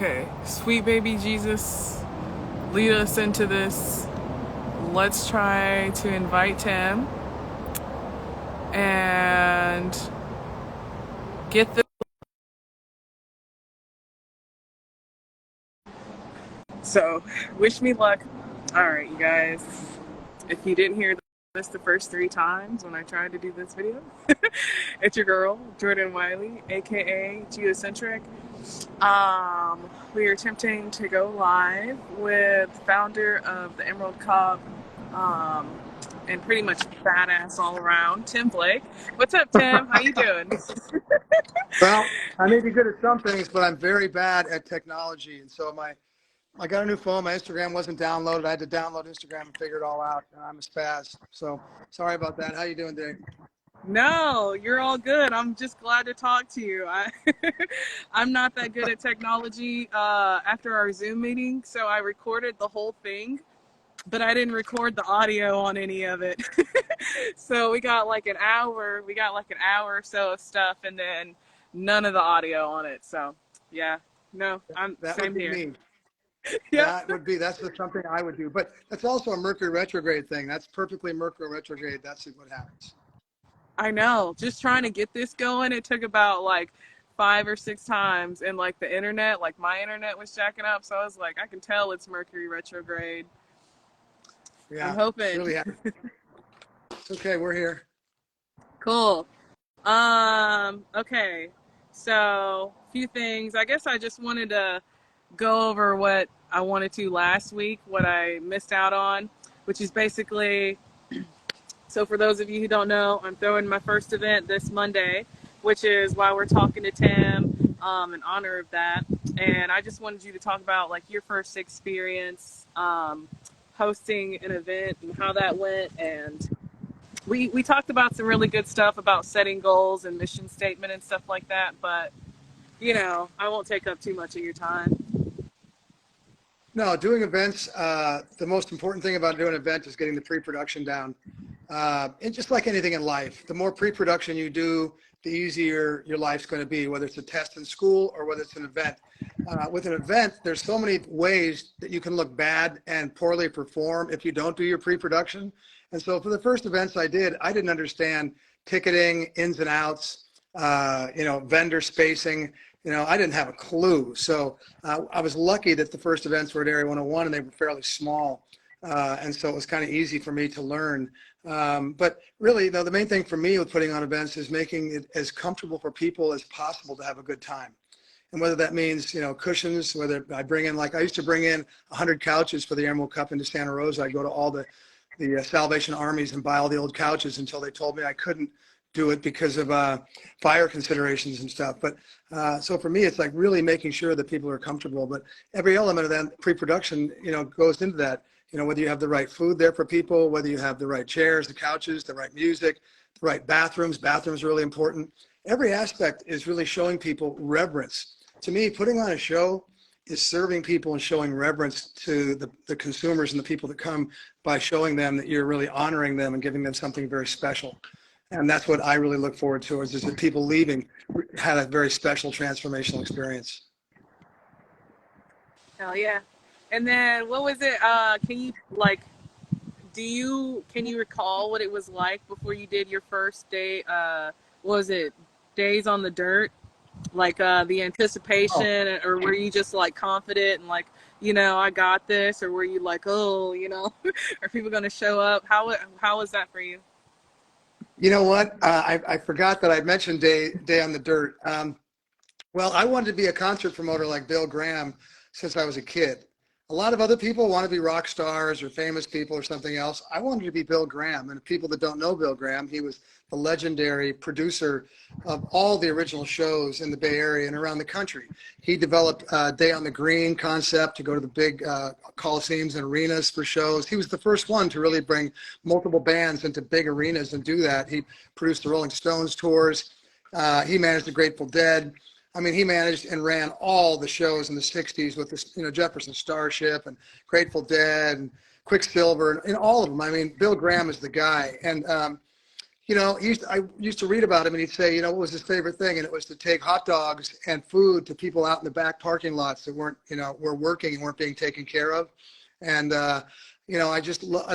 Okay, sweet baby Jesus, lead us into this. Let's try to invite Tim and get this. So, wish me luck. All right, you guys. If you didn't hear this the first 3 times when I tried to do this video, it's your girl, Jordan Wiley, aka Geocentric. We are attempting to go live with founder of the Emerald Cup, um, and pretty much badass all around, Tim Blake. What's up, Tim? How you doing? Well, I may be good at some things, but I'm very bad at technology. And so I got a new phone. My Instagram wasn't downloaded. I had to download Instagram and figure it all out. I'm a spaz. So sorry about that. How you doing, Dave? No, you're all good. I'm just glad to talk to you. I'm not that good at technology after our Zoom meeting, so I recorded the whole thing, but I didn't record the audio on any of it. So we got like an hour. We got like an hour or so of stuff, and then none of the audio on it. So yeah, no, I'm That would same be here. me. Yep, That's something I would do. But that's also a Mercury retrograde thing. That's perfectly Mercury retrograde. That's what happens. I know. Just trying to get this going, it took about like 5 or 6 times, and like the internet, like my internet was jacking up. So I was like, I can tell it's Mercury retrograde. I'm Yeah, it's hoping. really happy. It's okay. We're here. Cool. Okay. So, a few things. I guess I just wanted to go over what I wanted to last week, what I missed out on, which is basically, so for those of you who don't know, I'm throwing my first event this Monday, which is why we're talking to Tim, in honor of that. And I just wanted you to talk about like your first experience hosting an event and how that went. And we talked about some really good stuff about setting goals and mission statement and stuff like that. But I won't take up too much of your time. No, doing events, the most important thing about doing an event is getting the pre-production down. And just like anything in life, the more pre-production you do, the easier your life's going to be, whether it's a test in school or whether it's an event. With an event, there's so many ways that you can look bad and poorly perform if you don't do your pre-production. And so for the first events I didn't understand ticketing, ins and outs, vendor spacing. I didn't have a clue. So I was lucky that the first events were at Area 101 and they were fairly small. And so it was kind of easy for me to learn. But really, the main thing for me with putting on events is making it as comfortable for people as possible to have a good time. And whether that means, cushions, whether I bring in, like I used to bring in 100 couches for the Emerald Cup into Santa Rosa. I'd go to all the Salvation Armies and buy all the old couches until they told me I couldn't do it because of fire considerations and stuff. But so for me, it's like really making sure that people are comfortable. But every element of that pre-production, goes into that. Whether you have the right food there for people, whether you have the right chairs, the couches, the right music, the right bathrooms. Bathrooms are really important. Every aspect is really showing people reverence. To me, putting on a show is serving people and showing reverence to the consumers and the people that come by showing them that you're really honoring them and giving them something very special. And that's what I really look forward to is that people leaving had a very special transformational experience. Hell yeah. And then what was it? Can you can you recall what it was like before you did your first day? What was it, days on the dirt? Like the Oh, anticipation, or were you just like confident and like, I got this, or were you like, oh, are people gonna show up? How was that for you? you know what? I forgot that I mentioned Day on the Dirt. Well, I wanted to be a concert promoter like Bill Graham since I was a kid. A lot of other people want to be rock stars or famous people or something else. I wanted to be Bill Graham. And people that don't know Bill Graham, he was the legendary producer of all the original shows in the Bay Area and around the country. He developed Day on the Green concept to go to the big coliseums and arenas for shows. He was the first one to really bring multiple bands into big arenas and do that. He produced the Rolling Stones tours. He managed the Grateful Dead. I mean, he managed and ran all the shows in the 60s with this, Jefferson Starship and Grateful Dead and Quicksilver and all of them. I mean, Bill Graham is the guy. And I used to read about him, and he'd say, what was his favorite thing? And it was to take hot dogs and food to people out in the back parking lots that weren't, were working and weren't being taken care of. And, I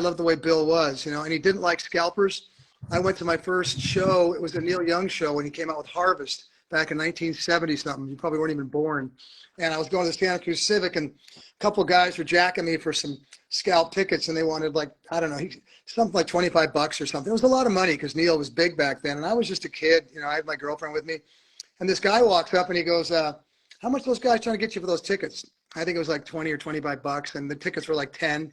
love the way Bill was, and he didn't like scalpers. I went to my first show. It was a Neil Young show when he came out with Harvest back in 1970 something. You probably weren't even born. And I was going to the Santa Cruz Civic, and a couple of guys were jacking me for some scalp tickets, and they wanted something like $25 or something. It was a lot of money because Neil was big back then, and I was just a kid. I had my girlfriend with me, and this guy walks up and he goes, "How much are those guys trying to get you for those tickets?" I think it was like 20 or $25, and the tickets were like 10.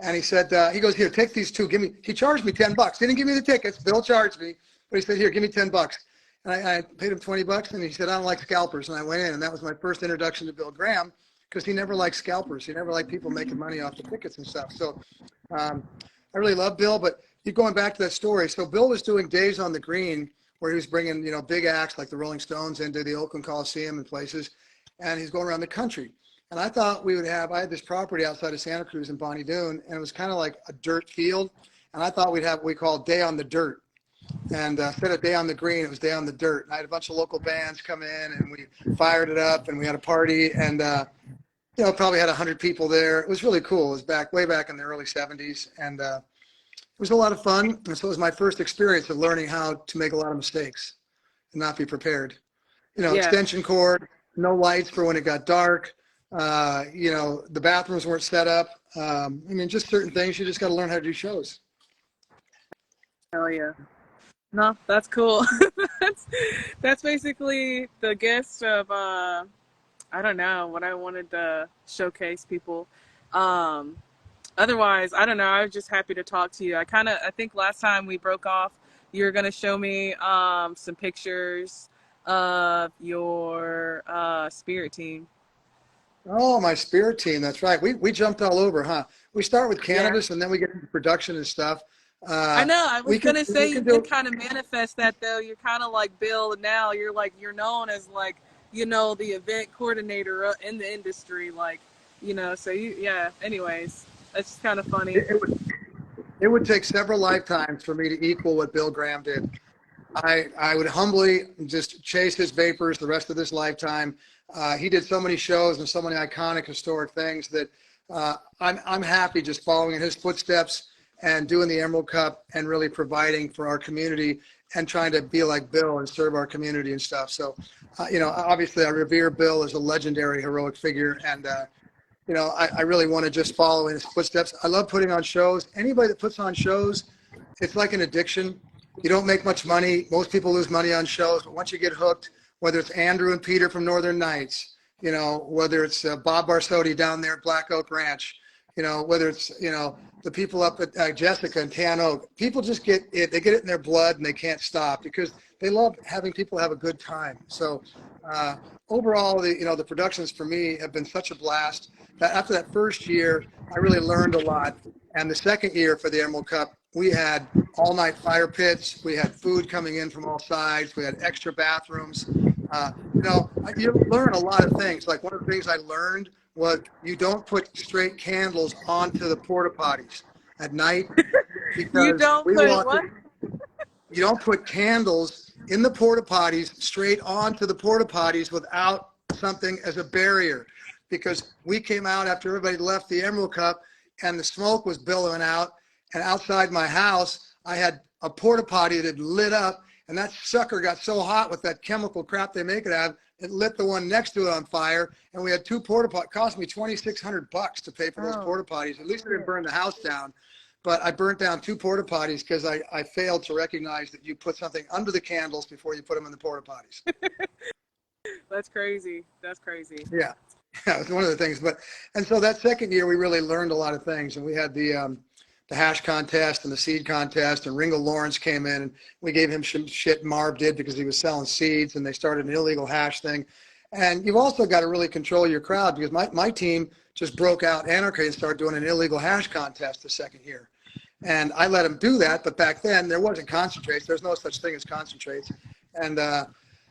And he said, he goes, "Here, take these two. He charged me $10. He didn't give me the tickets. Bill charged me, but he said, "Here, give me $10." And I paid him $20, and he said, "I don't like scalpers." And I went in, and that was my first introduction to Bill Graham, because he never liked scalpers. He never liked people making money off the tickets and stuff. So I really love Bill. But going back to that story, so Bill was doing Days on the Green, where he was bringing, big acts like the Rolling Stones into the Oakland Coliseum and places, and he's going around the country. And I thought I had this property outside of Santa Cruz in Bonnie Doon, and it was kind of like a dirt field. And I thought we'd have what we call Day on the Dirt. And instead of Day on the Green, it was Day on the Dirt. And I had a bunch of local bands come in, and we fired it up, and we had a party, and probably had 100 people there. It was really cool. It was way back in the early 70s, and it was a lot of fun. And so it was my first experience of learning how to make a lot of mistakes and not be prepared. Yeah. Extension cord, no lights for when it got dark. The bathrooms weren't set up. Just certain things. You just got to learn how to do shows. Hell yeah. No, that's cool. that's basically the gist of I don't know what I wanted to showcase people. Otherwise, I don't know. I was just happy to talk to you. I think last time we broke off, you were going to show me some pictures of your spirit team. Oh, my spirit team. That's right. We jumped all over, huh? We start with cannabis, and then we get into production and stuff. I know. I was going to say you can kind of manifest that, though. You're kind of like Bill now. You're known as the event coordinator in the industry, so anyways, that's just kind of funny. It would take several lifetimes for me to equal what Bill Graham did. I would humbly just chase his vapors the rest of this lifetime. He did so many shows and so many iconic historic things that I'm happy just following in his footsteps and doing the Emerald Cup and really providing for our community and trying to be like Bill and serve our community and stuff. So, obviously I revere Bill as a legendary heroic figure, and I really want to just follow in his footsteps. I love putting on shows. Anybody that puts on shows, it's like an addiction. You don't make much money. Most people lose money on shows, but once you get hooked, whether it's Andrew and Peter from Northern Nights, whether it's Bob Barsotti down there at Black Oak Ranch, whether it's, the people up at Jessica and Tan Oak, people just get it. They get it in their blood, and they can't stop because they love having people have a good time. So overall, the productions for me have been such a blast. That after that first year, I really learned a lot. And the second year for the Emerald Cup, we had all-night fire pits. We had food coming in from all sides. We had extra bathrooms. You learn a lot of things. Like one of the things I learned was you don't put straight candles onto the porta potties at night because you don't put candles in the porta potties straight onto the porta potties without something as a barrier. Because we came out after everybody left the Emerald Cup and the smoke was billowing out, and outside my house I had a porta potty that had lit up, and that sucker got so hot with that chemical crap they make it out of, it lit the one next to it on fire, and we had two porta potties. It cost me $2,600 to pay for those porta potties. At least I didn't burn the house down, but I burnt down two porta potties because I failed to recognize that you put something under the candles before you put them in the porta potties. That's crazy. Yeah. Yeah, it was one of the things. And so that second year, we really learned a lot of things. And we had the hash contest and the seed contest, and Ringo Lawrence came in, and we gave him some shit Marv did because he was selling seeds, and they started an illegal hash thing. And you've also got to really control your crowd, because my team just broke out anarchy and started doing an illegal hash contest the second year. And I let them do that, but back then there wasn't concentrates. There's no such thing as concentrates. And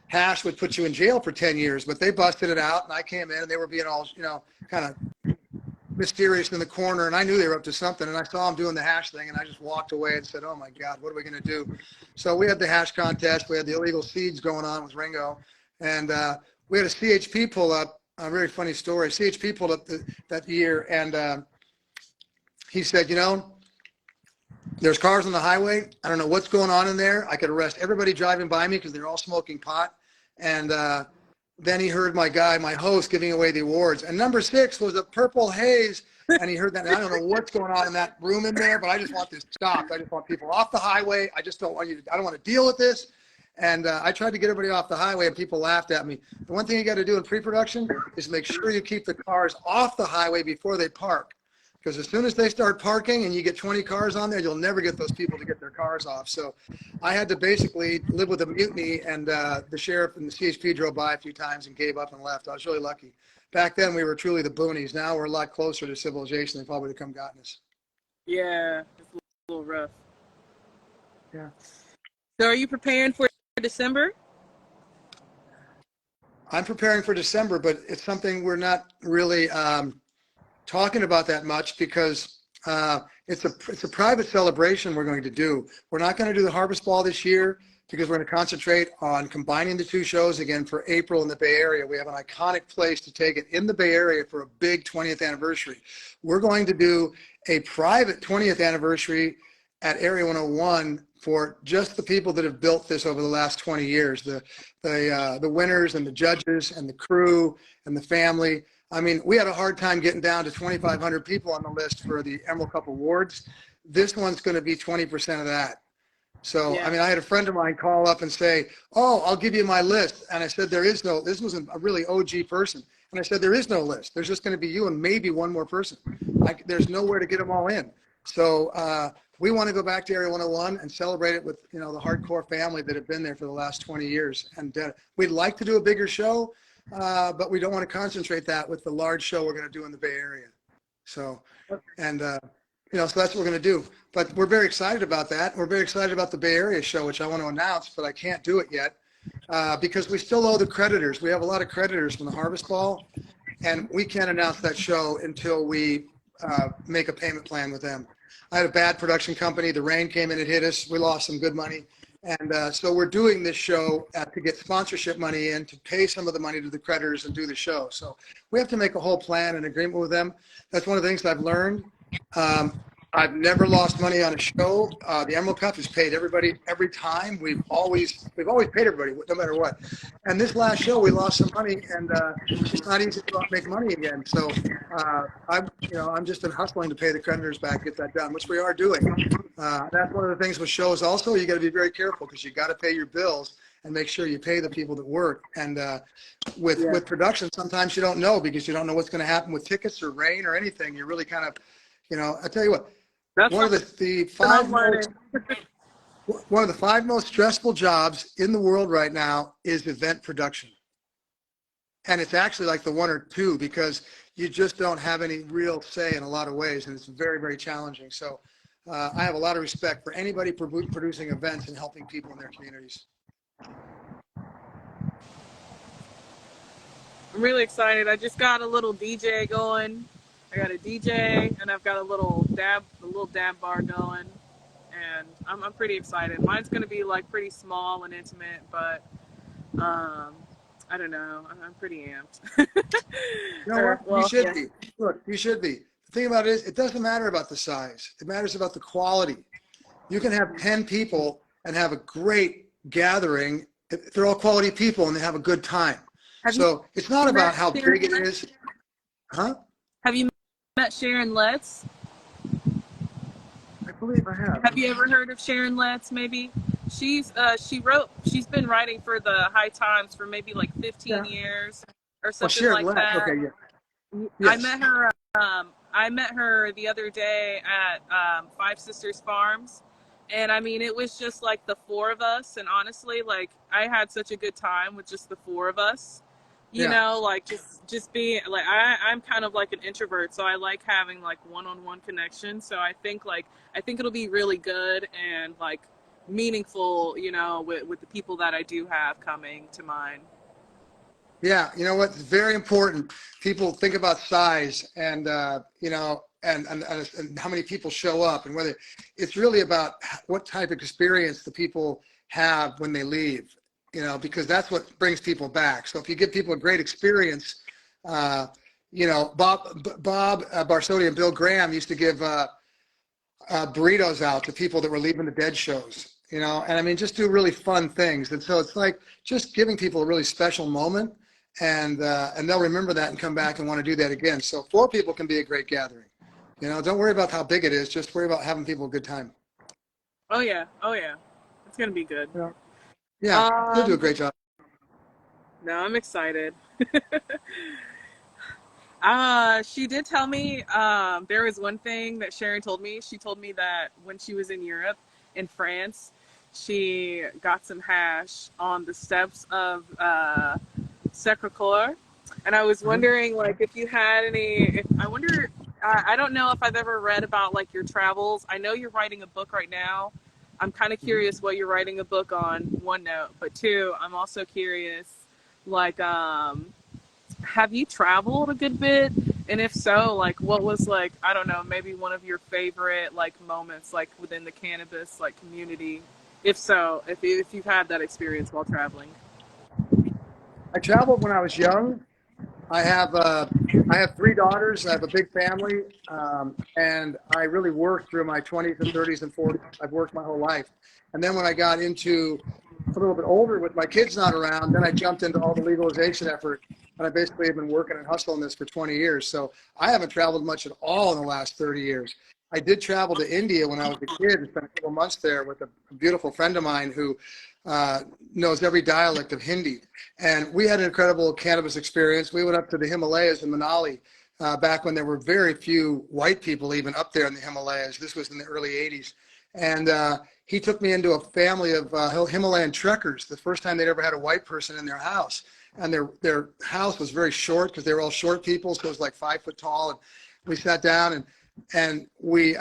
hash would put you in jail for 10 years, but they busted it out, and I came in, and they were being all, kind of mysterious in the corner, and I knew they were up to something. And I saw them doing the hash thing, and I just walked away and said, "Oh my God, what are we going to do?" So we had the hash contest. We had the illegal seeds going on with Ringo, and we had a CHP pull up. A very funny story. CHP pulled up that year, and he said, there's cars on the highway. I don't know what's going on in there. I could arrest everybody driving by me because they're all smoking pot. And then he heard my host, giving away the awards. And number 6 was a Purple Haze. And he heard that. And I don't know what's going on in that room in there, but I just want this stopped. I just want people off the highway. I just don't want I don't want to deal with this. And I tried to get everybody off the highway, and people laughed at me. The one thing you got to do in pre-production is make sure you keep the cars off the highway before they park. Because as soon as they start parking and you get 20 cars on there, you'll never get those people to get their cars off. So I had to basically live with a mutiny, and the sheriff and the CHP drove by a few times and gave up and left. I was really lucky. Back then, we were truly the boonies. Now we're a lot closer to civilization. They probably would have come gotten us. Yeah, it's a little rough. Yeah. So are you preparing for December? I'm preparing for December, but it's something we're not really talking about that much because it's a private celebration we're going to do. We're not going to do the Harvest Ball this year because we're going to concentrate on combining the 2 shows again for April in the Bay Area. We have an iconic place to take it in the Bay Area for a big 20th anniversary. We're going to do a private 20th anniversary at Area 101 for just the people that have built this over the last 20 years, the winners and the judges and the crew and the family. I mean, we had a hard time getting down to 2,500 people on the list for the Emerald Cup Awards. This one's going to be 20% of that. So, yeah. I mean, I had a friend of mine call up and say, "Oh, I'll give you my list." And I said, this was a really OG person. And I said, there is no list. There's just going to be you and maybe one more person. There's nowhere to get them all in. So we want to go back to Area 101 and celebrate it with, the hardcore family that have been there for the last 20 years. And we'd like to do a bigger show. But we don't want to concentrate that with the large show we're going to do in the Bay Area. So, and, so that's what we're going to do. But we're very excited about that. We're very excited about the Bay Area show, which I want to announce, but I can't do it yet because we still owe the creditors. We have a lot of creditors from the Harvest Ball, and we can't announce that show until we make a payment plan with them. I had a bad production company. The rain came in and hit us. We lost some good money. And so we're doing this show to get sponsorship money in to pay some of the money to the creditors and do the show. So we have to make a whole plan and agreement with them. That's one of the things I've learned. I've never lost money on a show. The Emerald Cup has paid everybody every time. We've always paid everybody, no matter what. And this last show, we lost some money, and it's not easy to make money again. So I'm just hustling to pay the creditors back, get that done, which we are doing. That's one of the things with shows. Also, you got to be very careful because you got to pay your bills and make sure you pay the people that work. And with production, sometimes you don't know because you don't know what's going to happen with tickets or rain or anything. You're really kind of, I tell you what. One of the 5 most stressful jobs in the world right now is event production. And it's actually like the 1 or 2 because you just don't have any real say in a lot of ways, and it's very, very challenging. So I have a lot of respect for anybody producing events and helping people in their communities. I'm really excited. I just got a little DJ going. I got a DJ and I've got a little dab bar going, and I'm pretty excited. Mine's going to be like pretty small and intimate, but I don't know. I'm pretty amped. You know what? You should be. Look, you should be. The thing about it is, it doesn't matter about the size. It matters about the quality. You can have 10 people and have a great gathering. They're all quality people and they have a good time. So it's not about how big it is. Huh? Have you met Sharon Letts? I believe I have. Have you ever heard of Sharon Letts? Maybe she's been writing for the High Times for maybe like 15 years or something like that. Okay, yeah. Yes. I met her the other day at Five Sisters Farms, and I mean it was just like the 4 of us, and honestly, like I had such a good time with just the 4 of us. You know, like just being like I'm kind of like an introvert, so I like having like one-on-one connection. So I think it'll be really good and like meaningful, with the people that I do have coming to mind. Yeah, you know what? It's very important. People think about size and and how many people show up and whether it's really about what type of experience the people have when they leave. Because that's what brings people back. So if you give people a great experience, Bob Barsodi and Bill Graham used to give burritos out to people that were leaving the Dead shows. And I mean, just do really fun things. And so it's like just giving people a really special moment, and they'll remember that and come back and want to do that again. So 4 people can be a great gathering. Don't worry about how big it is. Just worry about having people a good time. Oh yeah, oh yeah, it's gonna be good. Yeah, you'll do a Um, great job. no, I'm excited. She did tell me there was one thing that Sharon told me. She told me that when she was in Europe, in France, she got some hash on the steps of Sacre Coeur, and I was Mhm. wondering, like, if you had any. If, I wonder. I don't know if I've ever read about like your travels. I know you're writing a book right now. I'm kind of Mhm. curious what you're writing a book on. One note, but two, I'm also curious, like, have you traveled a good bit? And if so, like, what was like, I don't know, maybe one of your favorite like moments like within the cannabis like community? If so, if you've had that experience while traveling. I traveled when I was young. I have I have 3 daughters. I have a big family, and I really worked through my 20s and 30s and 40s. I've worked my whole life, and then when I got into a little bit older, with my kids not around, then I jumped into all the legalization effort, and I basically have been working and hustling this for 20 years. So I haven't traveled much at all in the last 30 years. I did travel to India when I was a kid and spent a couple months there with a beautiful friend of mine who uh, knows every dialect of Hindi. And we had an incredible cannabis experience. We went up to the Himalayas in Manali back when there were very few white people even up there in the Himalayas. This was in the early 80s. And he took me into a family of Himalayan trekkers, the first time they'd ever had a white person in their house. And their house was very short because they were all short people, so it was like 5 foot tall. And we sat down and we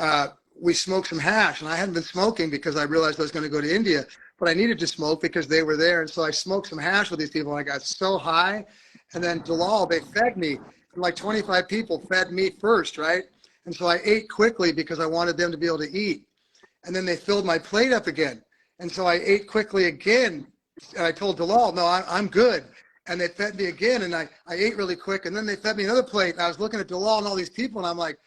smoked some hash. And I hadn't been smoking because I realized I was going to go to India, but I needed to smoke because they were there. And so I smoked some hash with these people, and I got so high. And then Dalal, they fed me. And like 25 people fed me first, right? And so I ate quickly because I wanted them to be able to eat. And then they filled my plate up again. And so I ate quickly again. And I told Dalal, no, I'm good. And they fed me again. And I ate really quick. And then they fed me another plate. And I was looking at Dalal and all these people. And I'm like,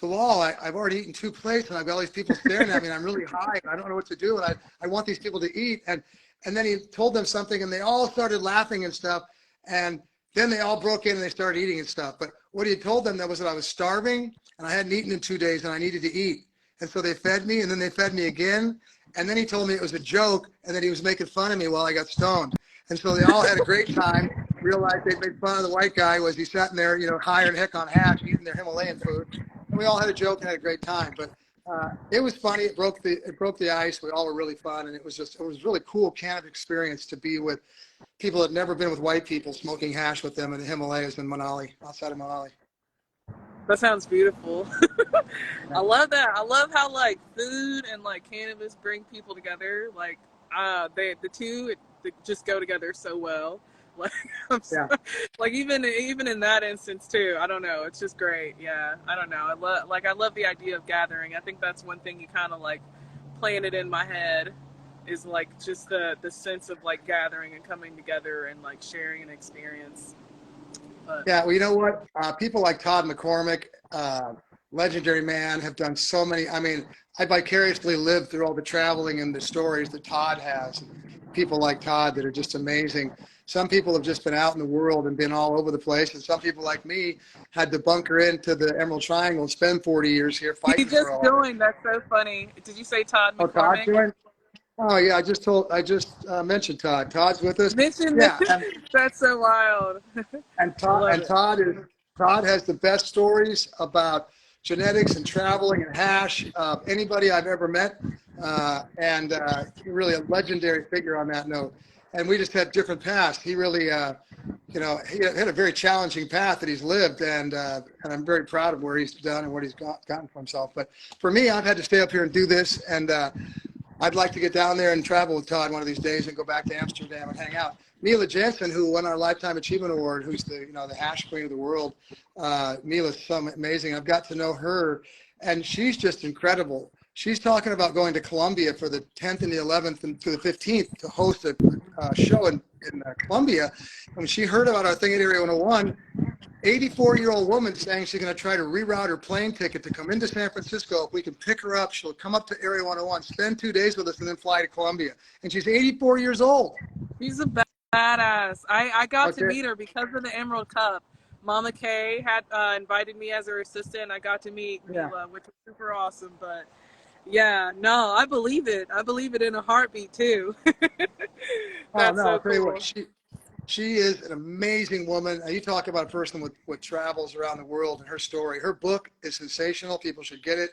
Dalal, I've already eaten 2 plates. And I've got all these people staring at me. And I'm really high. And I don't know what to do. And I want these people to eat. And then he told them something. And they all started laughing and stuff. And then they all broke in and they started eating and stuff. But what he had told them that was that I was starving. And I hadn't eaten in 2 days. And I needed to eat. And so they fed me, and then they fed me again. And then he told me it was a joke and that he was making fun of me while I got stoned. And so they all had a great time, realized they'd made fun of the white guy was he sat in there, higher than heck on hash, eating their Himalayan food. And we all had a joke and had a great time. But it was funny. It broke the ice. We all were really fun. And it was really cool cannabis experience to be with people that had never been with white people smoking hash with them in the Himalayas in Manali, outside of Manali. That sounds beautiful. Yeah. I love that. I love how like food and like cannabis bring people together. Like the two they just go together so well. Like I'm so, Yeah. like even in that instance too. I don't know. It's just great. Yeah. I don't know. I love the idea of gathering. I think that's one thing you kind of like playing it in my head is like just the sense of like gathering and coming together and like sharing an experience. But Yeah, well, you know what? People like Todd McCormick, legendary man, have done so many. I mean, I vicariously lived through all the traveling and the stories that Todd has. People like Todd that are just amazing. Some people have just been out in the world and been all over the place, and some people like me had to bunker into the Emerald Triangle and spend 40 years here he fighting for just all of it. joined. That's so funny. Did you say Todd Oh, Todd McCormick? joined? Oh, yeah, I just mentioned Todd. Todd's with us. Mention Yeah, that's so wild. And I Todd love and it. Todd has the best stories about genetics and traveling and hash of anybody I've ever met, and really a legendary figure on that note. And we just had different paths. He really, he had a very challenging path that he's lived, and I'm very proud of where he's done and what he's gotten for himself. But for me, I've had to stay up here and do this, and I'd like to get down there and travel with Todd one of these days and go back to Amsterdam and hang out. Mila Jensen, who won our Lifetime Achievement Award, who's the, you know, the hash queen of the world. Mila's so amazing. I've got to know her, and she's just incredible. She's talking about going to Colombia for the 10th and the 11th and to the 15th to host a show in Colombia. When she heard about our thing at Area 101, 84-year-old woman saying she's going to try to reroute her plane ticket to come into San Francisco. If we can pick her up, she'll come up to Area 101, spend 2 days with us, and then fly to Colombia. And she's 84 years old. She's a badass. I got to Okay. meet her because of the Emerald Cup. Mama Kay had invited me as her assistant. I got to meet Mila, which was super awesome. But yeah, no, I believe it. I believe it in a heartbeat too. That's I'll so tell you cool. what, she is an amazing woman. You talk about a person with travels around the world and her story. Her book is sensational. People should get it.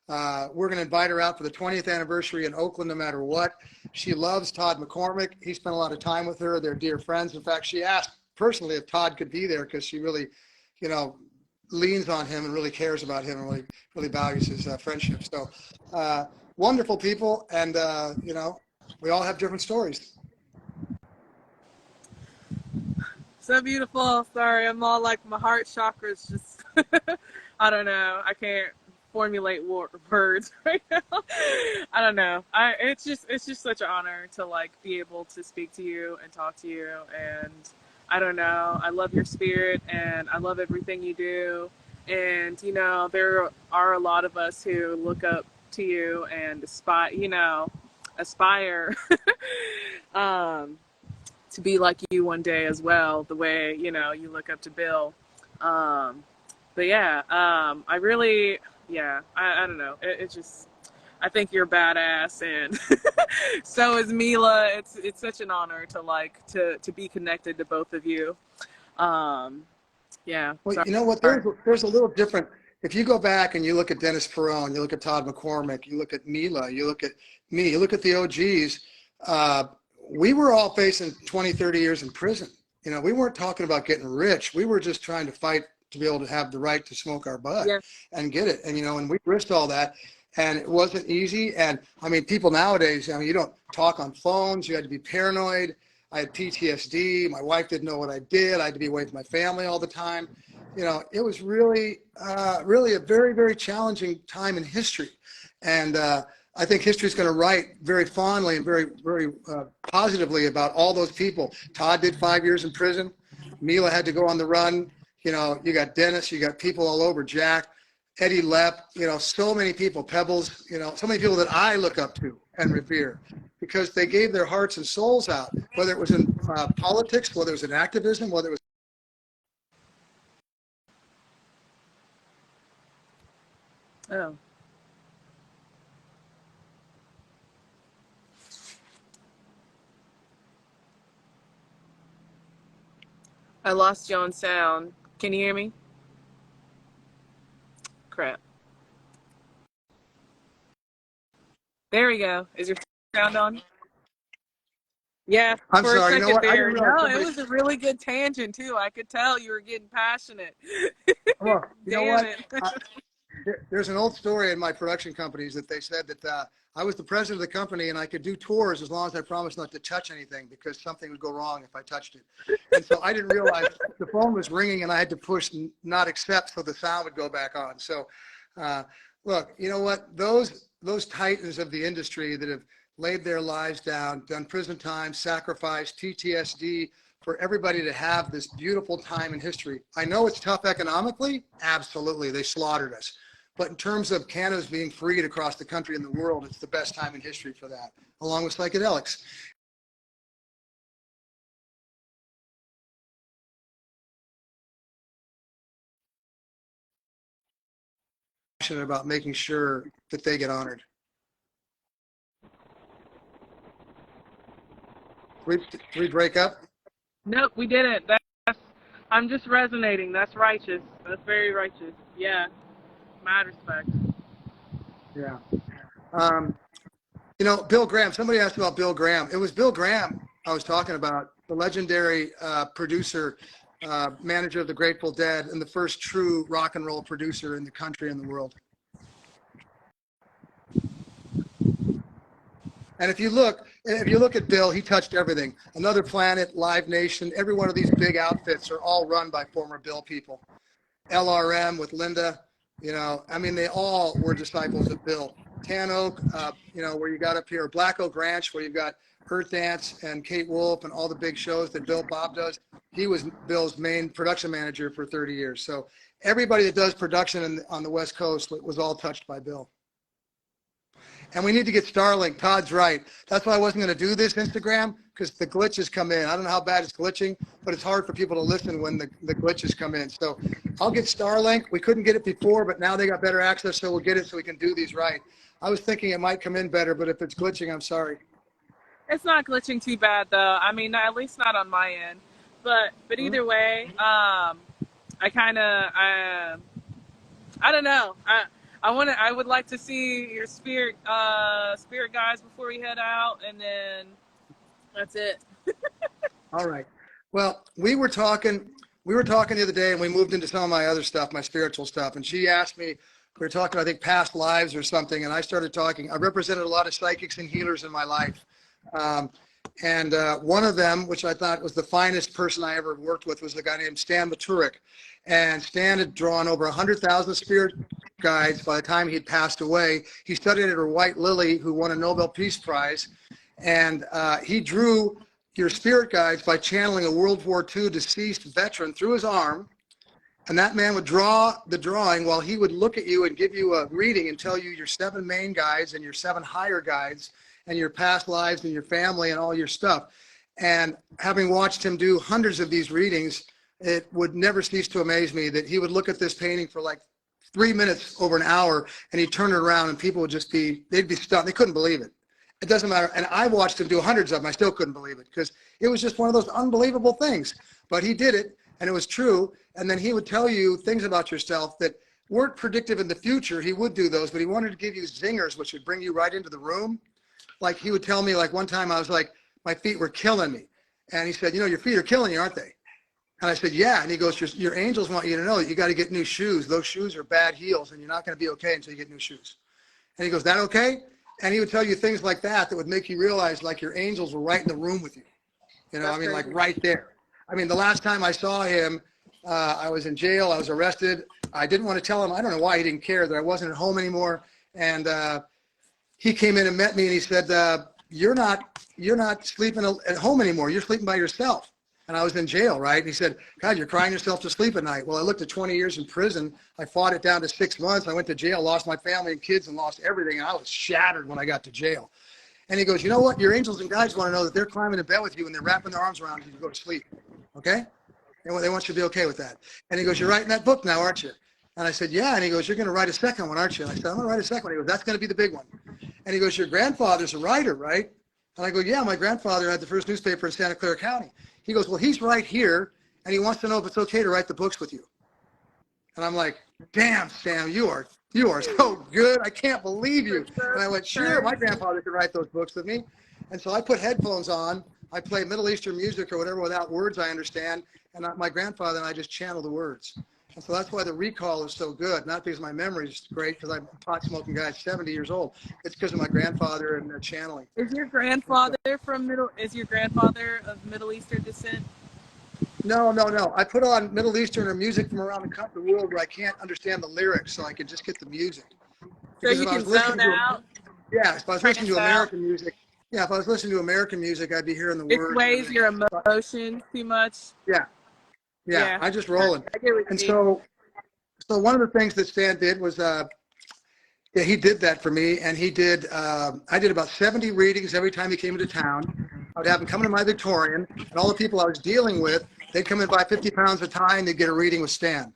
We're going to invite her out for the 20th anniversary in Oakland, no matter what. She loves Todd McCormick. He spent a lot of time with her. They're dear friends. In fact, she asked personally if Todd could be there because she really, you know, leans on him and really cares about him and really values his friendship. So wonderful people. And, you know, we all have different stories. So beautiful. Sorry, I'm all like my heart chakras just, I don't know. I can't formulate words right now. I don't know. It's just such an honor to like be able to speak to you and talk to you. And I don't know. I love your spirit and I love everything you do. And, you know, there are a lot of us who look up to you and aspire, to be like you one day as well, the way, you know, you look up to Bill. But yeah, I really, I don't know. It's just, I think you're badass, and so is Mila. It's such an honor to like to be connected to both of you. Yeah. Well, Sorry. you know what? There's a little different. If you go back and you look at Dennis Perone, you look at Todd McCormick, you look at Mila, you look at me, you look at the OGs, we were all facing 20, 30 years in prison. You know, we weren't talking about getting rich. We were just trying to fight to be able to have the right to smoke our bud and get it. And, you know, and we risked all that. And it wasn't easy. And I mean, people nowadays, I mean, you don't talk on phones. You had to be paranoid. I had PTSD. My wife didn't know what I did. I had to be away from my family all the time. You know, it was really, really a very, very challenging time in history. And I think history is going to write very fondly and very, very positively about all those people. Todd did 5 years in prison. Mila had to go on the run. You know, you got Dennis, you got people all over, Jack, Eddie Lepp, you know, so many people, Pebbles, you know, so many people that I look up to and revere because they gave their hearts and souls out, whether it was in politics, whether it was in activism, whether it was. Oh. I lost you on sound. Can you hear me? Crap. There we go. Is your sound on? Yeah, I'm for a sorry, you know second what? I there. didn't realize No, it somebody. was a really good tangent too. I could tell you were getting passionate. Well, you know Damn what? it. There's an old story in my production companies that they said that I was the president of the company and I could do tours as long as I promised not to touch anything because something would go wrong if I touched it. And so I didn't realize the phone was ringing and I had to push not accept so the sound would go back on. So look, you know what? Those titans of the industry that have laid their lives down, done prison time, sacrificed, PTSD, for everybody to have this beautiful time in history. I know it's tough economically. Absolutely. They slaughtered us. But in terms of cannabis being freed across the country and the world, it's the best time in history for that, along with psychedelics. Passionate about making sure that they get honored. Did we break up? Nope, we didn't. I'm just resonating. That's righteous. That's very righteous. Yeah. Mad respect. Yeah. You know, Bill Graham, somebody asked about Bill Graham. It was Bill Graham I was talking about, the legendary producer, manager of the Grateful Dead, and the first true rock and roll producer in the country and the world. And if you look, if you look at Bill, he touched everything. Another Planet, Live Nation, every one of these big outfits are all run by former Bill people. LRM with Linda, you know, I mean, they all were disciples of Bill. Tan Oak, you know, where you got up here, Black Oak Ranch, where you've got Earth Dance and Kate Wolf and all the big shows that Bill Bob does. He was Bill's main production manager for 30 years. So everybody that does production on the West Coast was all touched by Bill. And we need to get Starlink. Todd's right. That's why I wasn't going to do this Instagram, because the glitches come in. I don't know how bad it's glitching, but it's hard for people to listen when the glitches come in. So I'll get Starlink. We couldn't get it before, but now they got better access, so we'll get it so we can do these right. I was thinking it might come in better, but if it's glitching, I'm sorry. It's not glitching too bad though. I mean, at least not on my end. But either way, I don't know. I would like to see your spirit guides before we head out, and then that's it. All right. Well, we were talking the other day, and we moved into some of my other stuff, my spiritual stuff. And she asked me, we were talking, I think, past lives or something. And I started talking. I represented a lot of psychics and healers in my life. And one of them, which I thought was the finest person I ever worked with, was a guy named Stan Maturik. And Stan had drawn over 100,000 spirit guides by the time he'd passed away. He studied under White Lily, who won a Nobel Peace Prize. And he drew your spirit guides by channeling a World War II deceased veteran through his arm. And that man would draw the drawing while he would look at you and give you a reading and tell you your 7 main guides and your 7 higher guides and your past lives and your family and all your stuff. And having watched him do hundreds of these readings, it would never cease to amaze me that he would look at this painting for like 3 minutes over an hour, and he'd turn it around and people would just they'd be stunned. They couldn't believe it. It doesn't matter. And I watched him do hundreds of them. I still couldn't believe it because it was just one of those unbelievable things. But he did it, and it was true. And then he would tell you things about yourself that weren't predictive in the future. He would do those, but he wanted to give you zingers, which would bring you right into the room. Like he would tell me, like one time I was like, my feet were killing me. And he said, you know, your feet are killing you, aren't they? And I said, yeah. And he goes, your angels want you to know that you got to get new shoes. Those shoes are bad heels, and you're not going to be okay until you get new shoes. And he goes, that okay? And he would tell you things like that would make you realize like your angels were right in the room with you. You know, I mean, like right there. I mean, the last time I saw him, I was in jail. I was arrested. I didn't want to tell him. I don't know why he didn't care that I wasn't at home anymore. And he came in and met me, and he said, you're not sleeping at home anymore. You're sleeping by yourself. And I was in jail, right? And he said, God, you're crying yourself to sleep at night. Well, I looked at 20 years in prison. I fought it down to 6 months. I went to jail, lost my family and kids, and lost everything. And I was shattered when I got to jail. And he goes, you know what? Your angels and guides want to know that they're climbing in bed with you and they're wrapping their arms around you to go to sleep. Okay? And they want you to be okay with that. And he goes, you're writing that book now, aren't you? And I said, yeah. And he goes, you're going to write a second one, aren't you? And I said, I'm going to write a second one. He goes, that's going to be the big one. And he goes, your grandfather's a writer, right? And I go, yeah, my grandfather had the first newspaper in Santa Clara County. He goes, well, he's right here, and he wants to know if it's okay to write the books with you. And I'm like, damn, Sam, you are so good. I can't believe you. And I went, sure, my grandfather could write those books with me. And so I put headphones on. I play Middle Eastern music or whatever without words I understand. And my grandfather and I just channel the words. And so that's why the recall is so good. Not because my memory is great, because I'm a pot smoking guy at 70 years old. It's because of my grandfather and channeling. Is your grandfather of Middle Eastern descent? No. I put on Middle Eastern or music from around the world where I can't understand the lyrics, so I can just get the music. So you can zone out? Yeah, if I was listening to American music, if I was listening to American music, I'd be hearing the words. It sways your emotion too much? Yeah, I just rolling. I get what and you mean. so one of the things that Stan did was, he did that for me, and he did, I did about 70 readings every time he came into town. I would have him come into my Victorian, and all the people I was dealing with, they'd come in buy 50 pounds of time, they'd get a reading with Stan.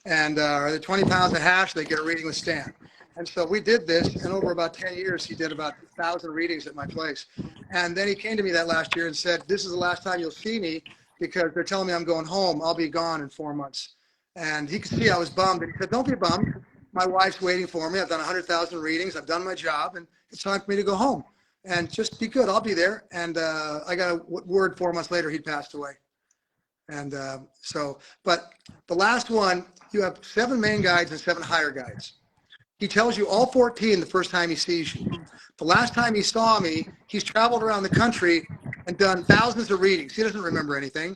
And or the 20 pounds of hash, they'd get a reading with Stan. And so we did this, and over about 10 years, he did about 1,000 readings at my place. And then he came to me that last year and said, this is the last time you'll see me, because they're telling me I'm going home. I'll be gone in 4 months. And he could see I was bummed. And he said, don't be bummed. My wife's waiting for me. I've done 100,000 readings. I've done my job, and it's time for me to go home. And just be good. I'll be there. And I got a word 4 months later, he'd passed away. And but the last one, you have 7 main guides and 7 higher guides. He tells you all 14 the first time he sees you. The last time he saw me, he's traveled around the country and done thousands of readings. He doesn't remember anything.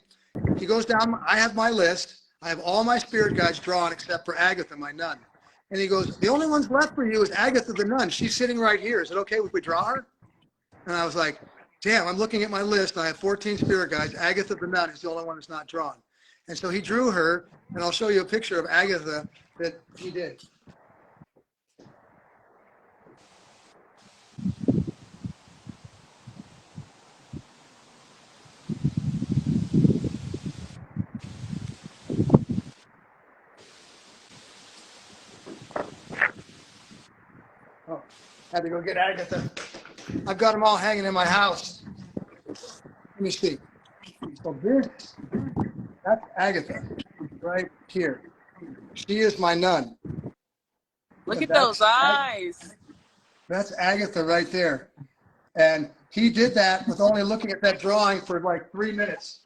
He goes down, I have my list. I have all my spirit guides drawn except for Agatha, my nun. And he goes, the only ones left for you is Agatha the nun. She's sitting right here. Is it okay if we draw her? And I was like, damn, I'm looking at my list. And I have 14 spirit guides. Agatha the nun is the only one that's not drawn. And so he drew her, and I'll show you a picture of Agatha that he did. Oh, had to go get Agatha. I've got them all hanging in my house. Let me see. So that's Agatha right here. She is my nun. Look at those eyes. That's Agatha right there. And he did that with only looking at that drawing for like 3 minutes.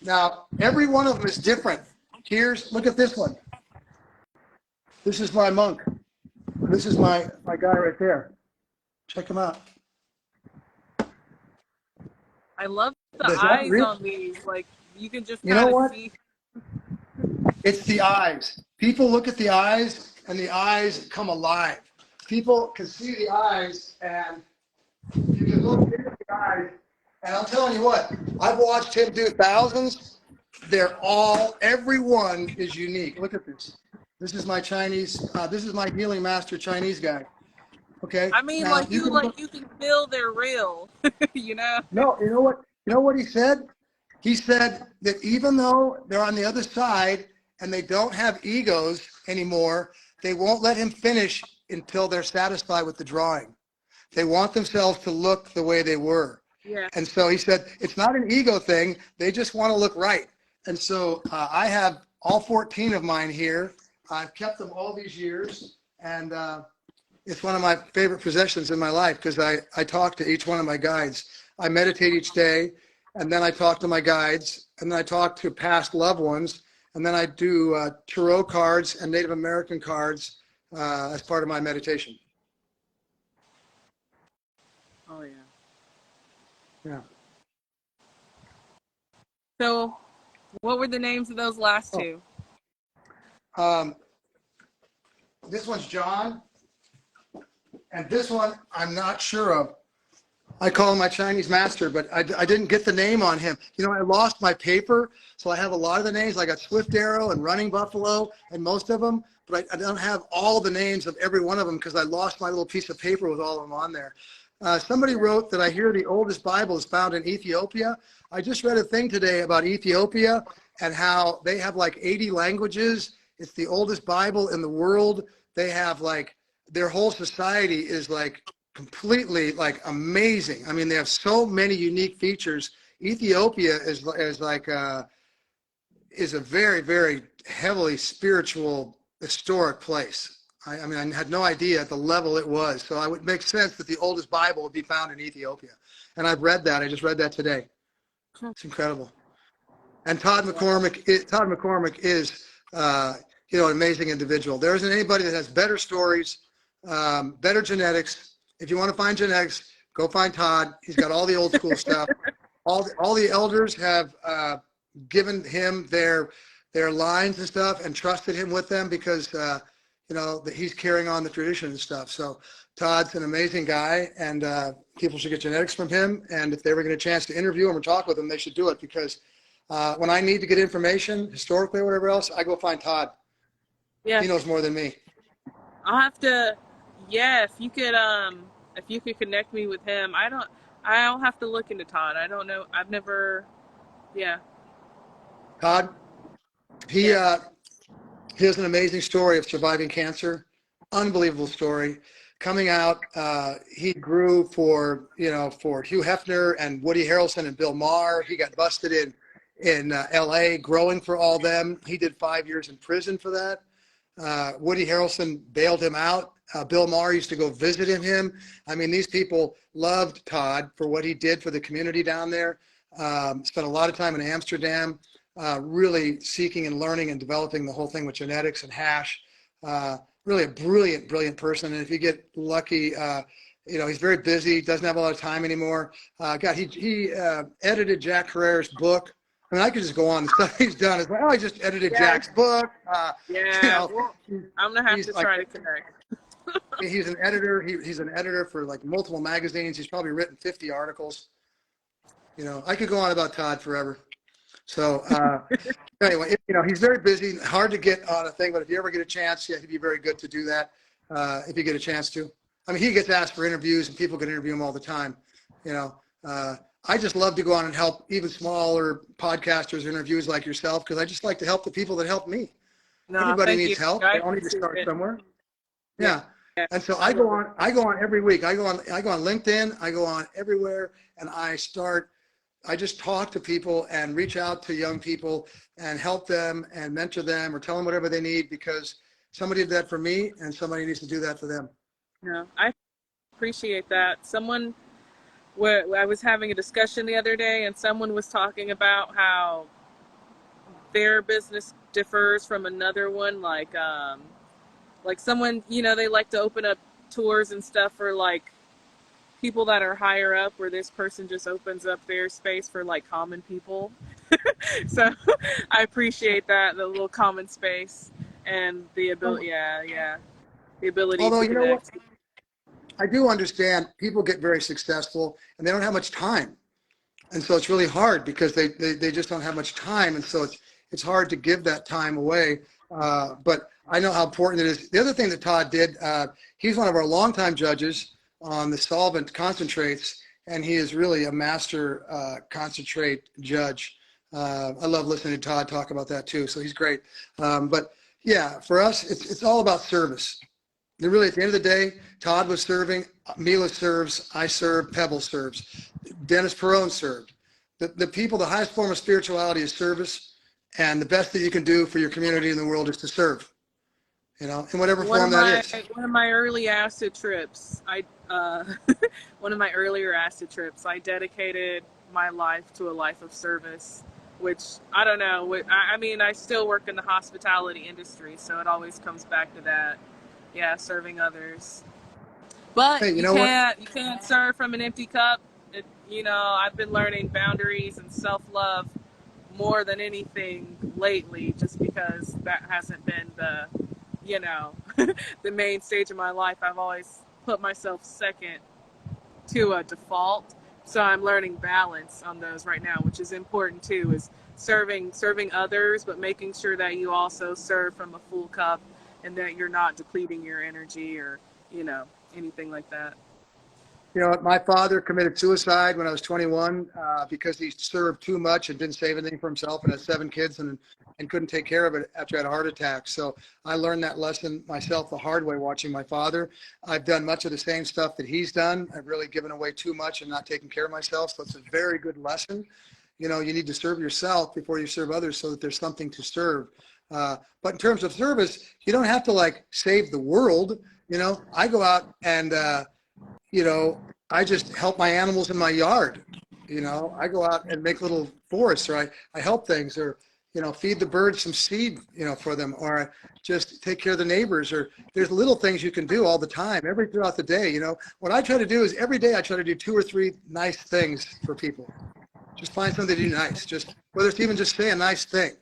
Now, every one of them is different. Look at this one. This is my monk. This is my guy right there. Check him out. I love the eyes on these. Like, you can just kind of see. It's the eyes. People look at the eyes, and the eyes come alive. People can see the eyes, and you can look into the eyes. And I'm telling you what, I've watched him do thousands. Every one is unique. Look at this. This is my Chinese, this is my healing master Chinese guy. Okay. I mean, now, you can feel they're real, you know? No, you know what he said? He said that even though they're on the other side and they don't have egos anymore, they won't let him finish until they're satisfied with the drawing. They want themselves to look the way they were. Yeah. And so he said, it's not an ego thing. They just want to look right. And so I have all 14 of mine here. I've kept them all these years. And it's one of my favorite possessions in my life because I talk to each one of my guides. I meditate each day, and then I talk to my guides, and then I talk to past loved ones, and then I do tarot cards and Native American cards as part of my meditation. Oh, yeah. Yeah. So what were the names of those last two? This one's John, and this one I'm not sure of. I call him my Chinese master, but I didn't get the name on him. You know, I lost my paper, so I have a lot of the names. I got Swift Arrow and Running Buffalo and most of them, but I don't have all the names of every one of them because I lost my little piece of paper with all of them on there. Somebody wrote that I hear the oldest Bible is found in Ethiopia. I just read a thing today about Ethiopia and how they have like 80 languages. It's the oldest Bible in the world. They have like, their whole society is like completely like amazing. I mean, they have so many unique features. Ethiopia is a very, very heavily spiritual, historic place. I mean, I had no idea at the level it was. So it would make sense that the oldest Bible would be found in Ethiopia. And I've read that. I just read that today. It's incredible. And Todd McCormick is an amazing individual. There isn't anybody that has better stories, better genetics. If you want to find genetics, go find Todd. He's got all the old school stuff. All the elders have given him their lines and stuff and trusted him with them because that he's carrying on the tradition and stuff. So Todd's an amazing guy, and people should get genetics from him. And if they ever get a chance to interview him or talk with him, they should do it because when I need to get information historically or whatever else, I go find Todd. Yeah, he knows more than me. I'll have to. Yeah, if you could connect me with him. I'll have to look into Todd. I don't know. I've never. Yeah. Todd, he has an amazing story of surviving cancer. Unbelievable story. Coming out, he grew for Hugh Hefner and Woody Harrelson and Bill Maher. He got busted in L.A. growing for all them. He did 5 years in prison for that. Woody Harrelson bailed him out. Bill Maher used to go visit him. I mean, these people loved Todd for what he did for the community down there. Spent a lot of time in Amsterdam, really seeking and learning and developing the whole thing with genetics and hash. really a brilliant, brilliant person. And if you get lucky, he's very busy, doesn't have a lot of time anymore. He edited Jack Herrera's book. I mean, I could just go on the stuff he's done. It's like, oh, I just edited Yeah. Jack's book. Yeah. Well, I'm going to have to like, try to connect. he's an editor. He's an editor for like multiple magazines. He's probably written 50 articles. I could go on about Todd forever. So anyway, he's very busy, hard to get on a thing, but if you ever get a chance, yeah, he'd be very good to do that if you get a chance to. I mean, he gets asked for interviews and people can interview him all the time. I just love to go on and help even smaller podcasters or interviews like yourself, because I just like to help the people that help me. No, Everybody needs you. help. They all need to start somewhere. Yeah. And so I go on every week. I go on LinkedIn. I go on everywhere, and I just talk to people and reach out to young people and help them and mentor them or tell them whatever they need, because somebody did that for me and somebody needs to do that for them. No, I appreciate that. I was having a discussion the other day, and someone was talking about how their business differs from another one. Like someone, they like to open up tours and stuff for like people that are higher up, where this person just opens up their space for like common people. So I appreciate that, the little common space and the ability. Yeah. The ability Although, to connect. I do understand people get very successful and they don't have much time. And so it's really hard because they just don't have much time. And so it's hard to give that time away. But I know how important it is. The other thing that Todd did, he's one of our longtime judges on the solvent concentrates, and he is really a master concentrate judge. I love listening to Todd talk about that too. So he's great. But yeah, for us, it's all about service. And really, at the end of the day, Todd was serving, Mila serves, I serve, Pebble serves, Dennis Perone served. The people, the highest form of spirituality is service, and the best that you can do for your community in the world is to serve, in whatever form that is. One of my early acid trips, one of my earlier acid trips, I dedicated my life to a life of service, which I don't know. I mean, I still work in the hospitality industry, so it always comes back to that. Yeah, serving others. But Hey, you can't serve from an empty cup. I've been learning boundaries and self-love more than anything lately, just because that hasn't been the the main stage of my life. I've always put myself second to a default. So I'm learning balance on those right now, which is important too, is serving others, but making sure that you also serve from a full cup, and that you're not depleting your energy or, anything like that. My father committed suicide when I was 21 because he served too much and didn't save anything for himself, and had 7 kids and couldn't take care of it after he had a heart attack. So I learned that lesson myself the hard way watching my father. I've done much of the same stuff that he's done. I've really given away too much and not taking care of myself. So it's a very good lesson. You need to serve yourself before you serve others, so that there's something to serve. But in terms of service, you don't have to save the world. I go out and, I just help my animals in my yard. I go out and make little forests, or I help things, or, feed the birds some seed, for them, or just take care of the neighbors, or there's little things you can do all the time, throughout the day. What I try to do is every day I try to do 2 or 3 nice things for people. Just find something to do nice, just whether it's even just say a nice thing.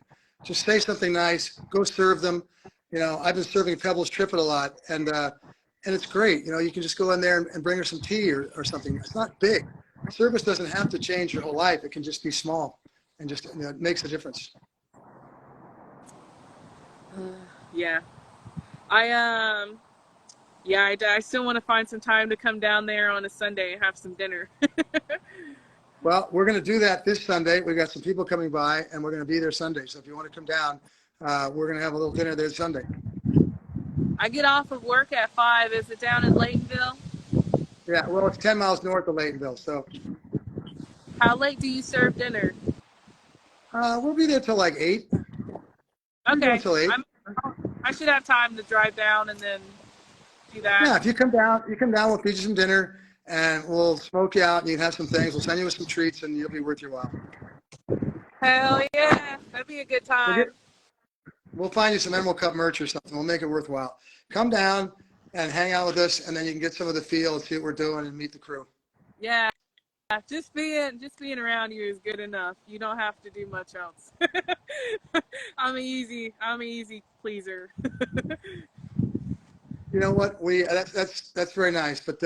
Just say something nice, go serve them. I've been serving Pebbles Trippet a lot, and it's great. You can just go in there and bring her some tea or something. It's not big. Service doesn't have to change your whole life. It can just be small, and just it makes a difference. Yeah. I still want to find some time to come down there on a Sunday and have some dinner. Well, we're going to do that this Sunday. We've got some people coming by, and we're going to be there Sunday. So if you want to come down, we're going to have a little dinner there Sunday. I get off of work at 5. Is it down in Laytonville? Yeah, well, it's 10 miles north of Laytonville. So how late do you serve dinner? We'll be there till 8. Okay. Till 8. I should have time to drive down and then do that. Yeah, if you come down, we'll feed you some dinner, and we'll smoke you out, and you can have some things. We'll send you with some treats, and you'll be worth your while. Hell yeah. That'd be a good time. We'll find you some Emerald Cup merch or something. We'll make it worthwhile. Come down and hang out with us, and then you can get some of the feel and see what we're doing and meet the crew. Yeah, just being around you is good enough. You don't have to do much else. I'm an easy pleaser. You know what? That's very nice, but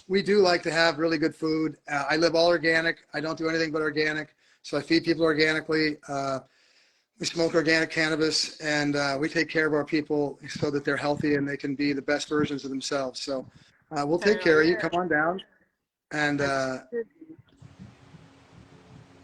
we do like to have really good food. I live all organic. I don't do anything but organic, so I feed people organically. We smoke organic cannabis, and we take care of our people so that they're healthy and they can be the best versions of themselves. So we'll take Hell care of you. yeah. Come on down, and I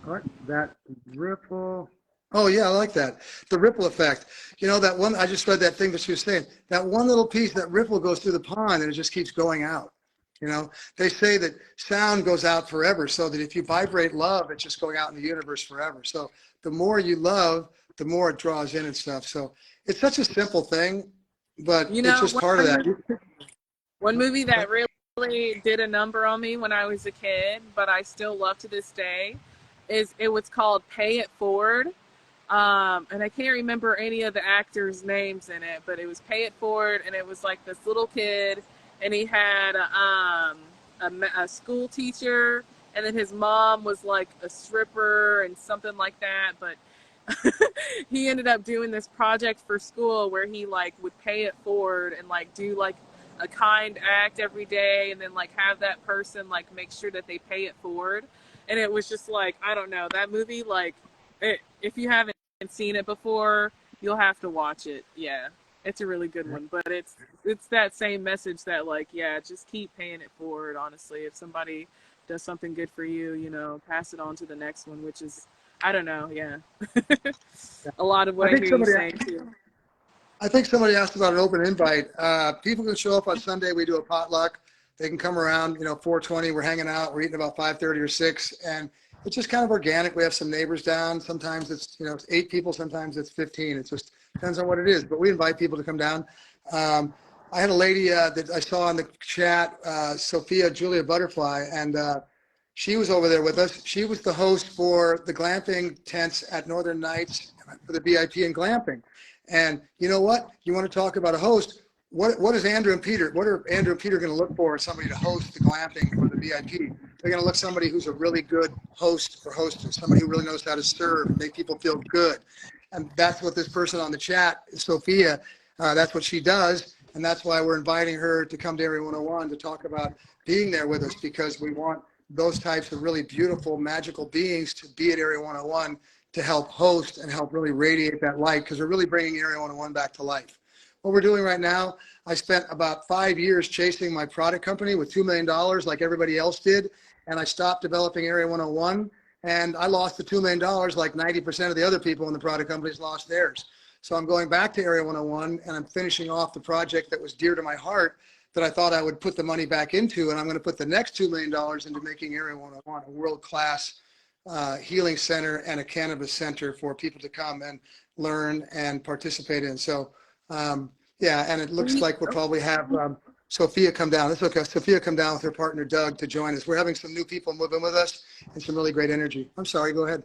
all right, that ripple. Oh yeah, I like that. The ripple effect. You know, that one, I just read that thing that she was saying, that one little piece, that ripple goes through the pond and it just keeps going out. You know, they say that sound goes out forever, so that if you vibrate love, it's just going out in the universe forever. So the more you love, the more it draws in and stuff. So it's such a simple thing, but you it's know, just part of that. one movie that really did a number on me when I was a kid, but I still love to this day, it was called Pay It Forward. And I can't remember any of the actors' names in it, but it was Pay It Forward, and it was like this little kid, and he had a school teacher, and then his mom was like a stripper and something like that. But he ended up doing this project for school where he like would pay it forward and like do like a kind act every day, and then like have that person like make sure that they pay it forward. And it was just like, I don't know, that movie, like, if you haven't seen it before, you'll have to watch it. Yeah, it's a really good one, but it's that same message that like, yeah, just keep paying it forward. Honestly, if somebody does something good for you, you know, pass it on to the next one, which is, I don't know, yeah. A lot of what I hear you saying too. I think somebody asked about an open invite. People can show up on Sunday. We do a potluck. They can come around, 4:20. We're hanging out. We're eating about 5:30 or 6, and it's just kind of organic. We have some neighbors down. Sometimes it's 8 people. Sometimes it's 15. It just depends on what it is. But we invite people to come down. I had a lady that I saw in the chat, Sophia Julia Butterfly, and she was over there with us. She was the host for the glamping tents at Northern Nights for the VIP and glamping. And you know what? You want to talk about a host? What is Andrew and Peter? What are Andrew and Peter going to look for in somebody to host the glamping for the VIP? They're going to look somebody who's a really good host or hostess, somebody who really knows how to serve, make people feel good. And that's what this person on the chat, Sophia, that's what she does. And that's why we're inviting her to come to Area 101 to talk about being there with us, because we want those types of really beautiful, magical beings to be at Area 101 to help host and help really radiate that light, because we're really bringing Area 101 back to life. What we're doing right now, I spent about 5 years chasing my product company with $2 million like everybody else did, and I stopped developing Area 101, and I lost the $2 million like 90% of the other people in the product companies lost theirs. So I'm going back to Area 101, and I'm finishing off the project that was dear to my heart that I thought I would put the money back into, and I'm going to put the next $2 million into making Area 101 a world-class healing center and a cannabis center for people to come and learn and participate in. So yeah, and it looks like we'll probably have Sophia come down. It's okay. Sophia come down with her partner Doug to join us. We're having some new people moving with us and some really great energy. I'm sorry, go ahead.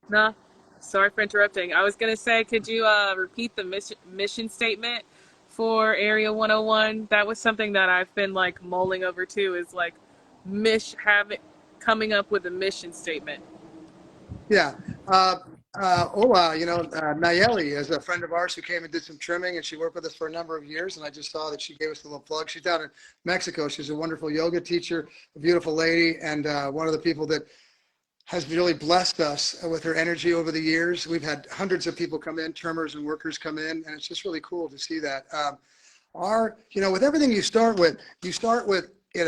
No, sorry for interrupting. I was going to say, could you repeat the mission statement for Area 101? That was something that I've been like mulling over too, is like coming up with a mission statement. Yeah. Nayeli is a friend of ours who came and did some trimming, and she worked with us for a number of years. And I just saw that she gave us a little plug. She's down in Mexico. She's a wonderful yoga teacher, a beautiful lady, and one of the people that has really blessed us with her energy over the years. We've had hundreds of people come in, trimmers and workers come in, and it's just really cool to see that. With everything you start with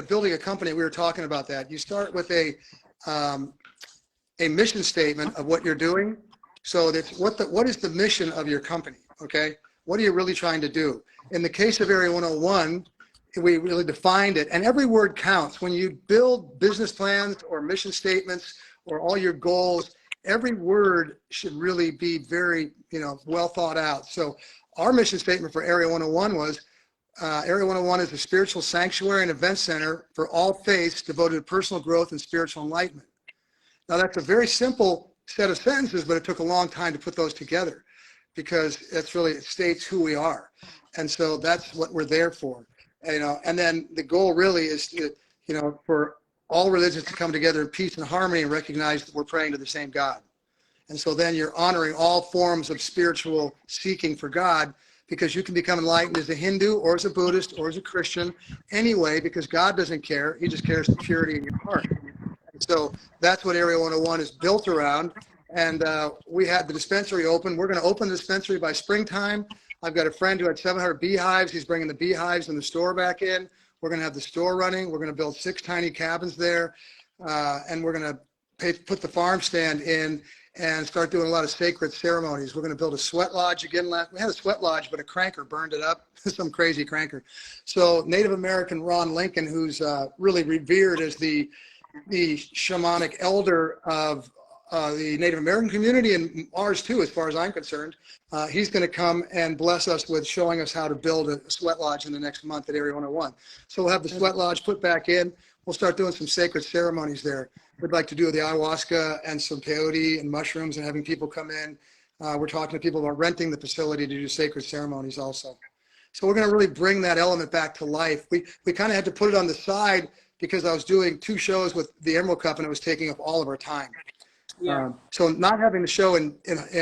building a company. We were talking about that. You start with a mission statement of what you're doing. So that's what is the mission of your company? Okay. What are you really trying to do? In the case of Area 101, we really defined it, and every word counts. When you build business plans or mission statements or all your goals, every word should really be very, well thought out. So our mission statement for Area 101 was, Area 101 is a spiritual sanctuary and event center for all faiths devoted to personal growth and spiritual enlightenment. Now that's a very simple set of sentences, but it took a long time to put those together. because it states who we are. And so that's what we're there for. And then the goal really is to, for all religions to come together in peace and harmony and recognize that we're praying to the same God. And so then you're honoring all forms of spiritual seeking for God, because you can become enlightened as a Hindu or as a Buddhist or as a Christian anyway, because God doesn't care. He just cares the purity in your heart. And so that's what Area 101 is built around. And we had the dispensary open. We're going to open the dispensary by springtime. I've got a friend who had 700 beehives. He's bringing the beehives and the store back in. We're going to have the store running. We're going to build 6 tiny cabins there. And we're going to put the farm stand in and start doing a lot of sacred ceremonies. We're going to build a sweat lodge again. We had a sweat lodge, but a cranker burned it up, some crazy cranker. So Native American Ron Lincoln, who's really revered as the shamanic elder of the Native American community and ours too, as far as I'm concerned, he's going to come and bless us with showing us how to build a sweat lodge in the next month at Area 101. So we'll have the sweat lodge put back in. We'll start doing some sacred ceremonies there. We'd like to do the ayahuasca and some peyote and mushrooms and having people come in. We're talking to people about renting the facility to do sacred ceremonies also. So we're going to really bring that element back to life. We kind of had to put it on the side because I was doing 2 shows with the Emerald Cup and it was taking up all of our time. Yeah. So not having the show in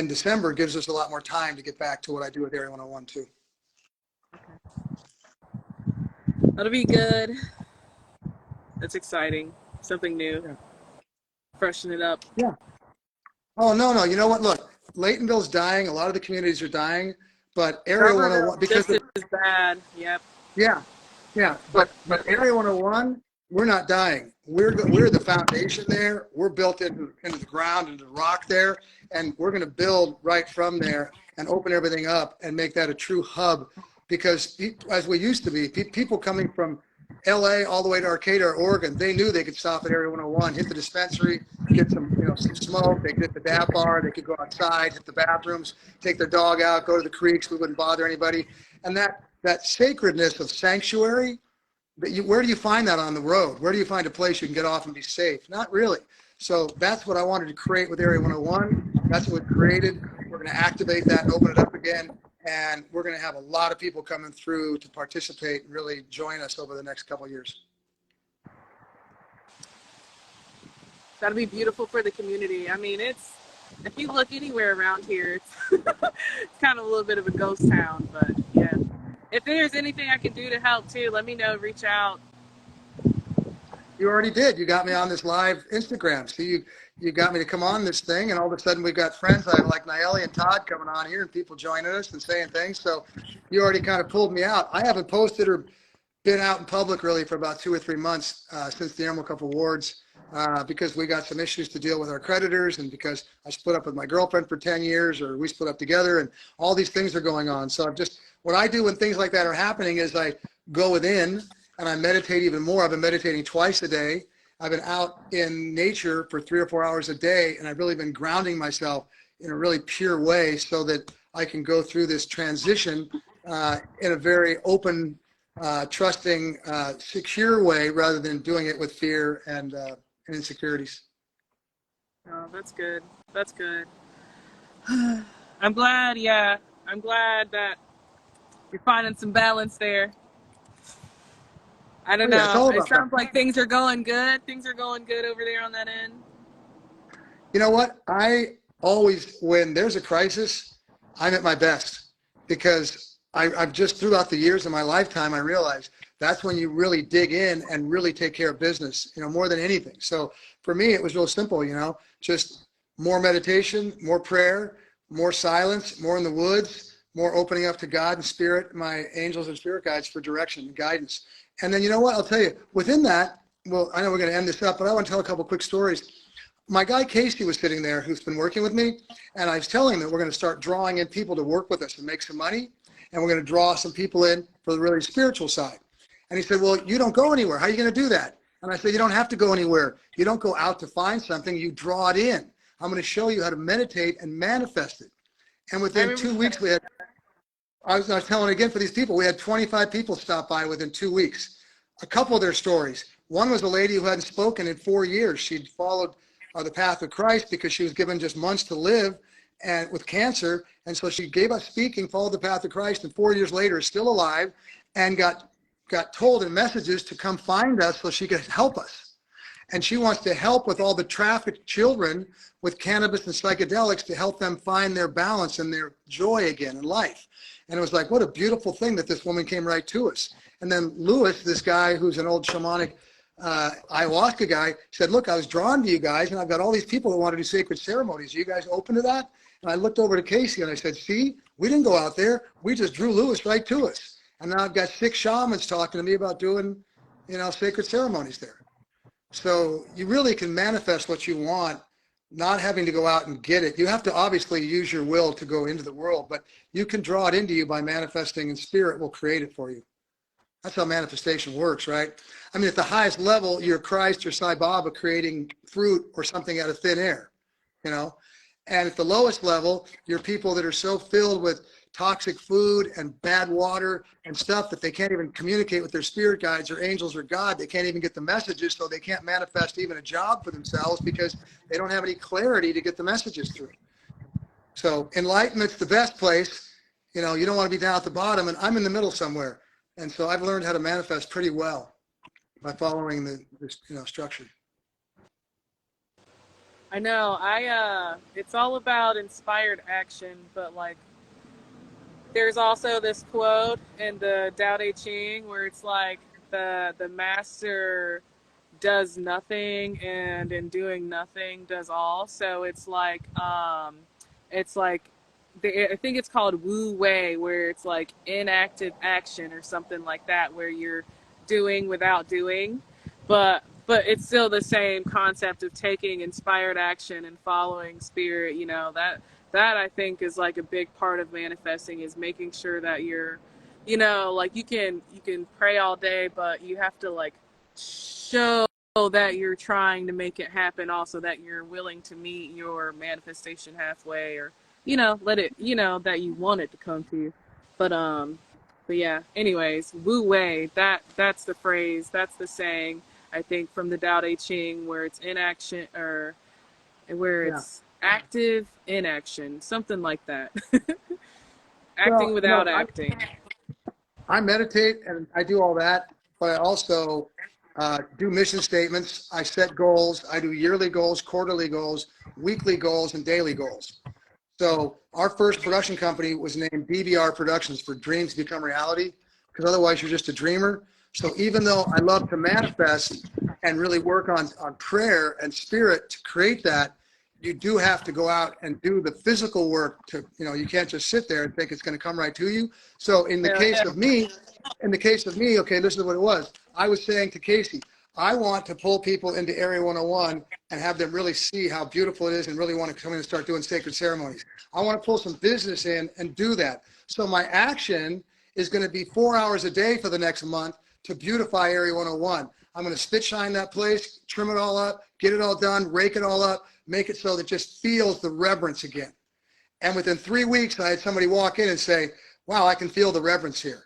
December gives us a lot more time to get back to what I do with Area 101 too. That'll be good. That's exciting. Something new. Yeah. Freshen it up. Yeah. Oh, no. You know what? Look, Laytonville's dying. A lot of the communities are dying, but Area 101, because is bad. Yep. Yeah. But Area 101, we're not dying. We're the foundation there. We're built into the ground, into the rock there, and we're going to build right from there and open everything up and make that a true hub. Because as we used to be, people coming from LA all the way to Arcata or Oregon, they knew they could stop at Area 101, hit the dispensary, get some smoke. They could hit the dab bar. They could go outside, hit the bathrooms, take their dog out, go to the creeks. We wouldn't bother anybody. And that sacredness of sanctuary, where do you find that on the road? Where do you find a place you can get off and be safe? Not really. So that's what I wanted to create with Area 101. That's what we created. We're going to activate that and open it up again. And we're going to have a lot of people coming through to participate and really join us over the next couple of years. That'll be beautiful for the community. I mean, if you look anywhere around here, it's kind of a little bit of a ghost town, but yeah. If there's anything I can do to help too, let me know, reach out. You already did. You got me on this live Instagram. So you got me to come on this thing, and all of a sudden we've got friends like Nayeli and Todd coming on here and people joining us and saying things. So you already kind of pulled me out. I haven't posted or been out in public really for about 2 or 3 months since the Emerald Cup Awards because we got some issues to deal with our creditors, and because I split up with my girlfriend for 10 years, or we split up together, and all these things are going on. So what I do when things like that are happening is I go within and I meditate even more. I've been meditating twice a day. I've been out in nature for 3 or 4 hours a day, and I've really been grounding myself in a really pure way so that I can go through this transition in a very open, trusting, secure way, rather than doing it with fear and insecurities. Oh, that's good. That's good. I'm glad that you're finding some balance there. I don't know. It sounds like things are going good. Things are going good over there on that end. You know what? I always, when there's a crisis, I'm at my best, because I've just throughout the years of my lifetime, I realized that's when you really dig in and really take care of business, more than anything. So for me, it was real simple, just more meditation, more prayer, more silence, more in the woods, more opening up to God and spirit, my angels and spirit guides for direction and guidance. And then, you know what, I'll tell you, within that, well, I know we're going to end this up, but I want to tell a couple quick stories. My guy Casey was sitting there, who's been working with me, and I was telling him that we're going to start drawing in people to work with us and make some money, and we're going to draw some people in for the really spiritual side. And he said, well, you don't go anywhere. How are you going to do that? And I said, you don't have to go anywhere. You don't go out to find something. You draw it in. I'm going to show you how to meditate and manifest it. And within 2 weeks, I was telling again for these people, we had 25 people stop by within 2 weeks. A couple of their stories. One was a lady who hadn't spoken in 4 years. She'd followed the path of Christ because she was given just months to live. and with cancer. And so she gave up speaking, followed the path of Christ, and 4 years later is still alive and got told in messages to come find us so she could help us. And she wants to help with all the trafficked children with cannabis and psychedelics to help them find their balance and their joy again in life. And it was like, what a beautiful thing that this woman came right to us. And then Lewis, this guy who's an old shamanic ayahuasca guy, said, look, I was drawn to you guys, and I've got all these people that want to do sacred ceremonies. Are you guys open to that? And I looked over to Casey and I said, see, we didn't go out there. We just drew Lewis right to us. And now I've got 6 shamans talking to me about doing, sacred ceremonies there. So you really can manifest what you want, not having to go out and get it. You have to obviously use your will to go into the world, but you can draw it into you by manifesting, and spirit will create it for you. That's how manifestation works, right? I mean, at the highest level, you're Christ or Sai Baba creating fruit or something out of thin air, And at the lowest level, you're people that are so filled with toxic food and bad water and stuff that they can't even communicate with their spirit guides or angels or God. They can't even get the messages, so they can't manifest even a job for themselves because they don't have any clarity to get the messages through. So enlightenment's the best place. You don't want to be down at the bottom, and I'm in the middle somewhere. And so I've learned how to manifest pretty well by following the structure. I know. It's all about inspired action, but there's also this quote in the Tao Te Ching where it's like the master does nothing, and in doing nothing does all. So it's like I think it's called Wu Wei, where it's like inactive action or something like that, where you're doing without doing, but it's still the same concept of taking inspired action and following spirit. That I think is like a big part of manifesting, is making sure that you're, you can pray all day, but you have to show that you're trying to make it happen, also that you're willing to meet your manifestation halfway, or let it, that you want it to come to you. But yeah, anyways, Wu Wei, that's the phrase, that's the saying, I think, from the Tao Te Ching, where it's inaction, or where it's active inaction, something like that. Acting without acting. I meditate and I do all that, but I also do mission statements. I set goals. I do yearly goals, quarterly goals, weekly goals, and daily goals. So our first production company was named DBR Productions, for Dreams Become Reality, because otherwise you're just a dreamer. So even though I love to manifest and really work on prayer and spirit to create that, you do have to go out and do the physical work to, you can't just sit there and think it's going to come right to you. So in the case of me, okay, this is what it was. I was saying to Casey, I want to pull people into Area 101 and have them really see how beautiful it is and really want to come in and start doing sacred ceremonies. I want to pull some business in and do that. So my action is going to be 4 hours a day for the next month to beautify Area 101. I'm going to spit shine that place, trim it all up, get it all done, rake it all up, make it so that it just feels the reverence again. And within 3 weeks, I had somebody walk in and say, wow, I can feel the reverence here.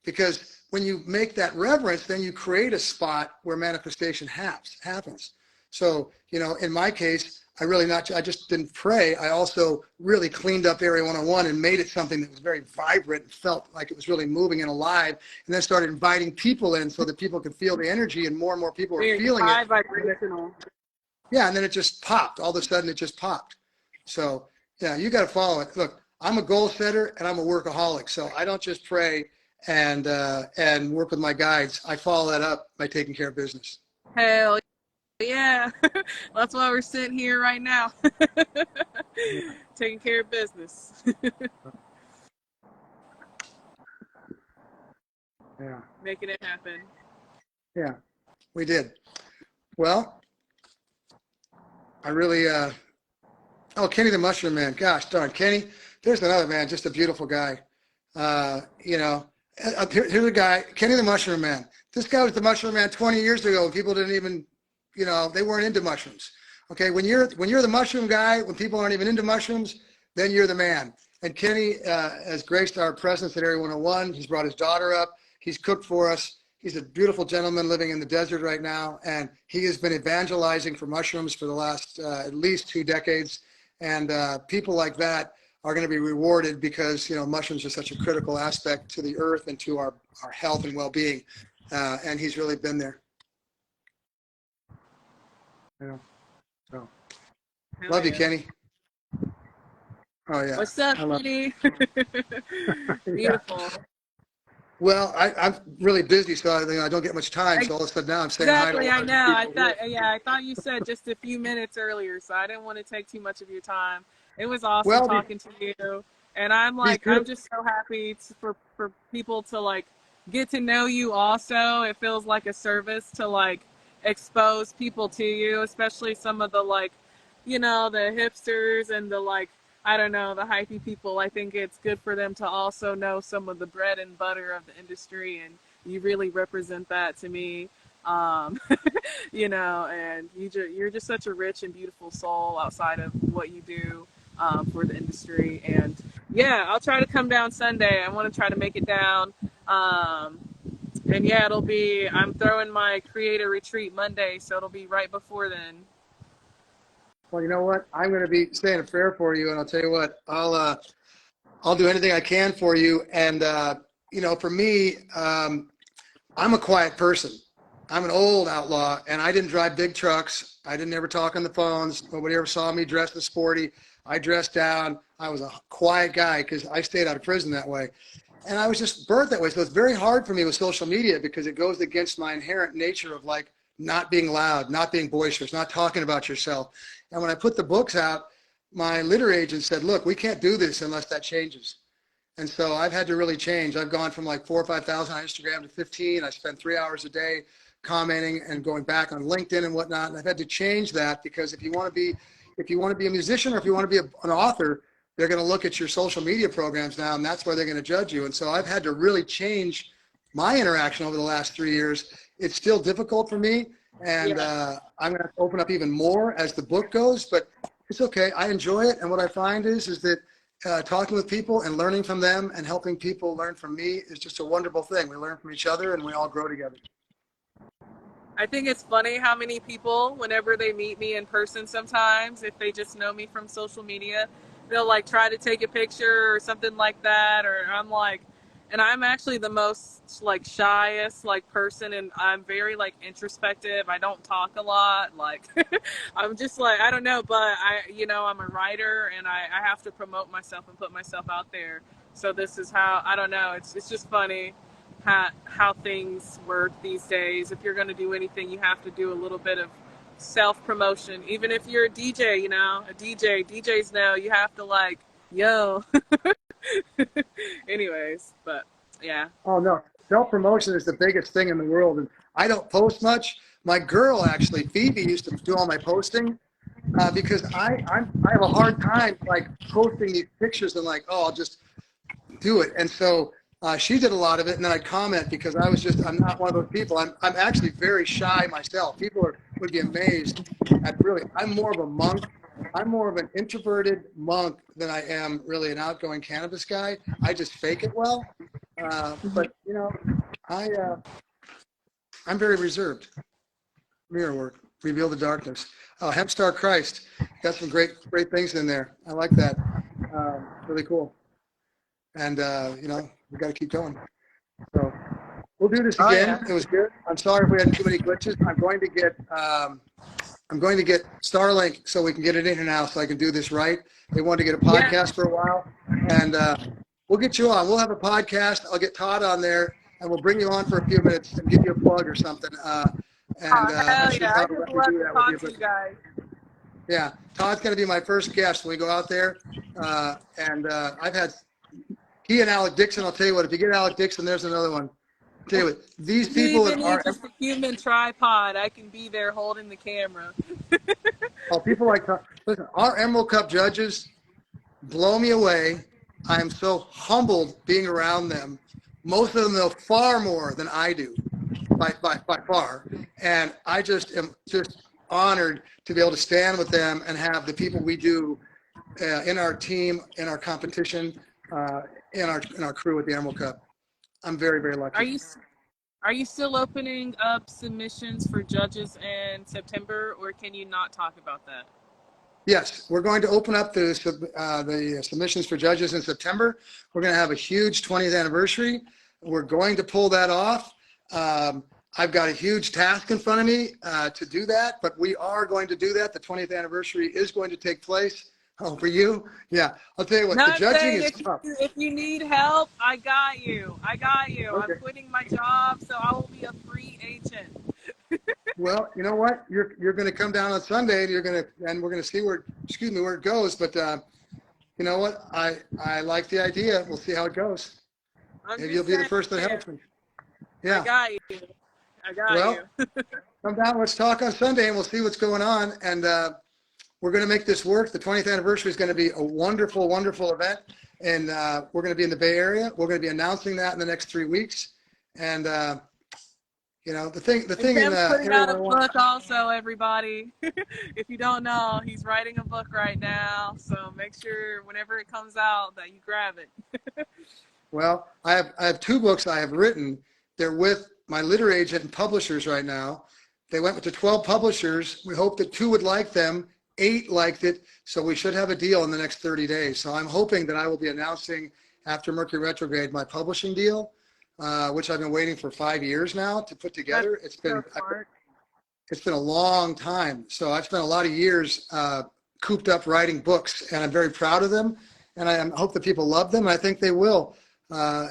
Because when you make that reverence, then you create a spot where manifestation happens. So, in my case, I just didn't pray. I also really cleaned up Area 101 and made it something that was very vibrant and felt like it was really moving and alive, and then started inviting people in so that people could feel the energy, and more people were feeling it. Vibrational. Yeah, and then it just popped. All of a sudden, it just popped. So, yeah, you got to follow it. Look, I'm a goal setter and I'm a workaholic. So I don't just pray and work with my guides. I follow that up by taking care of business. Hell yeah. That's why we're sitting here right now. Taking care of business. Yeah. Making it happen. Yeah, we did. Well, I really, Kenny the Mushroom Man. Gosh darn, Kenny. There's another man, just a beautiful guy. Here's a guy, Kenny the Mushroom Man. This guy was the Mushroom Man 20 years ago, and people didn't even, they weren't into mushrooms. Okay, when you're the mushroom guy, when people aren't even into mushrooms, then you're the man. And Kenny has graced our presence at Area 101. He's brought his daughter up. He's cooked for us. He's a beautiful gentleman living in the desert right now, and he has been evangelizing for mushrooms for the last at least 2 decades. And people like that are going to be rewarded because, mushrooms are such a critical aspect to the earth and to our health and well-being. And he's really been there. So Hell love you, yeah. Kenny. Oh yeah. What's up, I love Kenny? yeah. Beautiful. Well, I'm really busy, so I don't get much time. So all of a sudden now I'm saying hi to Exactly, I lots of know. people here. I thought you said just a few minutes earlier, so I didn't want to take too much of your time. It was awesome Well, talking to you, and these I'm beautiful. just so happy for people to like get to know you. Also, it feels like a service to like expose people to you, especially some of the like, the hipsters and the like. I don't know, the hypey people. I think it's good for them to also know some of the bread and butter of the industry, and you really represent that to me. Um, and you're just such a rich and beautiful soul outside of what you do for the industry. And yeah, I'll try to come down Sunday. I want to try to make it down. And yeah, I'm throwing my creator retreat Monday, so it'll be right before then. Well, you know what? I'm going to be saying a prayer for you, and I'll tell you what. I'll do anything I can for you. And for me, I'm a quiet person. I'm an old outlaw, and I didn't drive big trucks. I didn't ever talk on the phones. Nobody ever saw me dressed as sporty. I dressed down. I was a quiet guy because I stayed out of prison that way. And I was just birthed that way. So it's very hard for me with social media because it goes against my inherent nature of like not being loud, not being boisterous, not talking about yourself. And when I put the books out, my literary agent said, look, we can't do this unless that changes. And so I've had to really change. I've gone from like 4,000 or 5,000 on Instagram to 15. I spend 3 hours a day commenting and going back on LinkedIn and whatnot. And I've had to change that because if you want to be a musician or if you want to be an author, they're going to look at your social media programs now, and that's where they're going to judge you. And so I've had to really change my interaction over the last 3 years. It's still difficult for me, and Yeah. I'm going to open up even more as the book goes, but it's okay. I enjoy it. And what I find is that talking with people and learning from them and helping people learn from me is just a wonderful thing. We learn from each other and we all grow together. I think it's funny how many people, whenever they meet me in person sometimes, if they just know me from social media, they'll like try to take a picture or something like that. And I'm actually the most like shyest like person, and I'm very like introspective. I don't talk a lot. Like, I'm just like, I don't know, but I'm a writer and I have to promote myself and put myself out there. So this is how, I don't know. It's just funny how things work these days. If you're going to do anything, you have to do a little bit of self promotion. Even if you're a DJ, DJs know you have to like, yo. Anyways, but yeah. Oh no, self-promotion is the biggest thing in the world. And I don't post much. My girl, actually, Phoebe, used to do all my posting because I have a hard time like posting these pictures and like, oh, I'll just do it. And so she did a lot of it, and then I comment because I'm not one of those people. I'm actually very shy myself. Would be amazed at really. I'm more of a monk. I'm more of an introverted monk than I am really an outgoing cannabis guy. I just fake it well. But I I'm very reserved. Mirror work, reveal the darkness. Hemp Star Christ, got some great things in there. I like that. Really cool. And we got to keep going. So we'll do this Oh again. yeah. It was good. I'm sorry if we had too many glitches. I'm going to get Starlink so we can get it in here now so I can do this right. They wanted to get a Yeah. podcast for a while, and we'll get you on. We'll have a podcast. I'll get Todd on there, and we'll bring you on for a few minutes and give you a plug or something. Oh I'm hell sure yeah. I Todd will just let me love do to that with you. talk to you guys. Yeah, Todd's going to be my first guest when we go out there. I've had he and Alec Dixon. I'll tell you what, if you get Alec Dixon, there's another one. I'll tell you what, these You people even that need are, just a human tripod. I can be there holding the camera. people like, listen, our Emerald Cup judges blow me away. I am so humbled being around them. Most of them know far more than I do, by far. And I just am just honored to be able to stand with them and have the people we do in our team, in our competition, in our crew at the Emerald Cup. I'm very, very Are lucky. you are you still opening up submissions for judges in September, or can you not talk about that? Yes, we're going to open up the submissions for judges in September. We're going to have a huge 20th anniversary. We're going to pull that off. I've got a huge task in front of me to do that, but we are going to do that. The 20th anniversary is going to take place. Oh, for you? Yeah. I'll tell you what, the Not judging saying is tough. if you need help, I got you. I got you. Okay. I'm quitting my job, so I will be a free agent. Well, you know what? You're going to come down on Sunday, and we're going to see where it goes. But you know what? I like the idea. We'll see how it goes. I'm Maybe just you'll be the saying, first that helps me. Yeah. I got you. I got Well, you. come down. Let's talk on Sunday, and we'll see what's going on. And we're going to make this work. The 20th anniversary is going to be a wonderful, wonderful event, and we're going to be in the Bay Area. We're going to be announcing that in the next 3 weeks. And you know, the thing in Tim's putting out a area book also, everybody. If you don't know, he's writing a book right now. So make sure whenever it comes out that you grab it. Well, I have 2 books I have written. They're with my literary agent and publishers right now. They went to 12 publishers. We hope that 2 would like them. 8 liked it. So we should have a deal in the next 30 days. So I'm hoping that I will be announcing after Mercury retrograde my publishing deal, which I've been waiting for 5 years now to put together. It's been a long time. So I've spent a lot of years cooped up writing books, and I'm very proud of them. And I hope that people love them. And I think they will.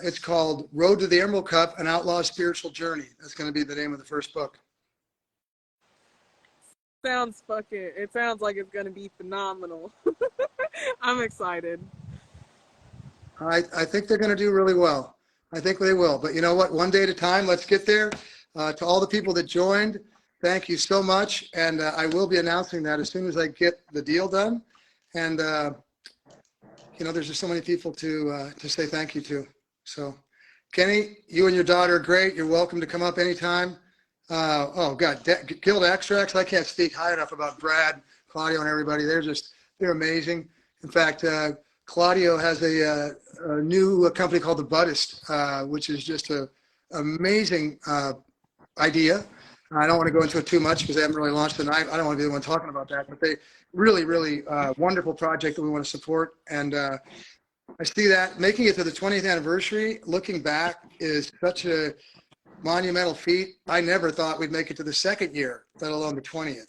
It's called Road to the Emerald Cup, An Outlaw's Spiritual Journey. That's going to be the name of the first book. It sounds like it's going to be phenomenal. I'm excited. I think they're going to do really well. I think they will. But you know what? One day at a time, let's get there. To all the people that joined, thank you so much. And I will be announcing that as soon as I get the deal done. And, you know, there's just so many people to say thank you to. So, Kenny, you and your daughter are great. You're welcome to come up anytime. Oh, God, Guild Extracts. I can't speak high enough about Brad, Claudio, and everybody. They're amazing. In fact, Claudio has a new company called The Buddhist, which is just an amazing idea. I don't want to go into it too much because they haven't really launched it. And I don't want to be the one talking about that, but they really, really wonderful project that we want to support. And I see that making it to the 20th anniversary, looking back, is such a monumental feat. I never thought we'd make it to the 2nd year, let alone the 20th.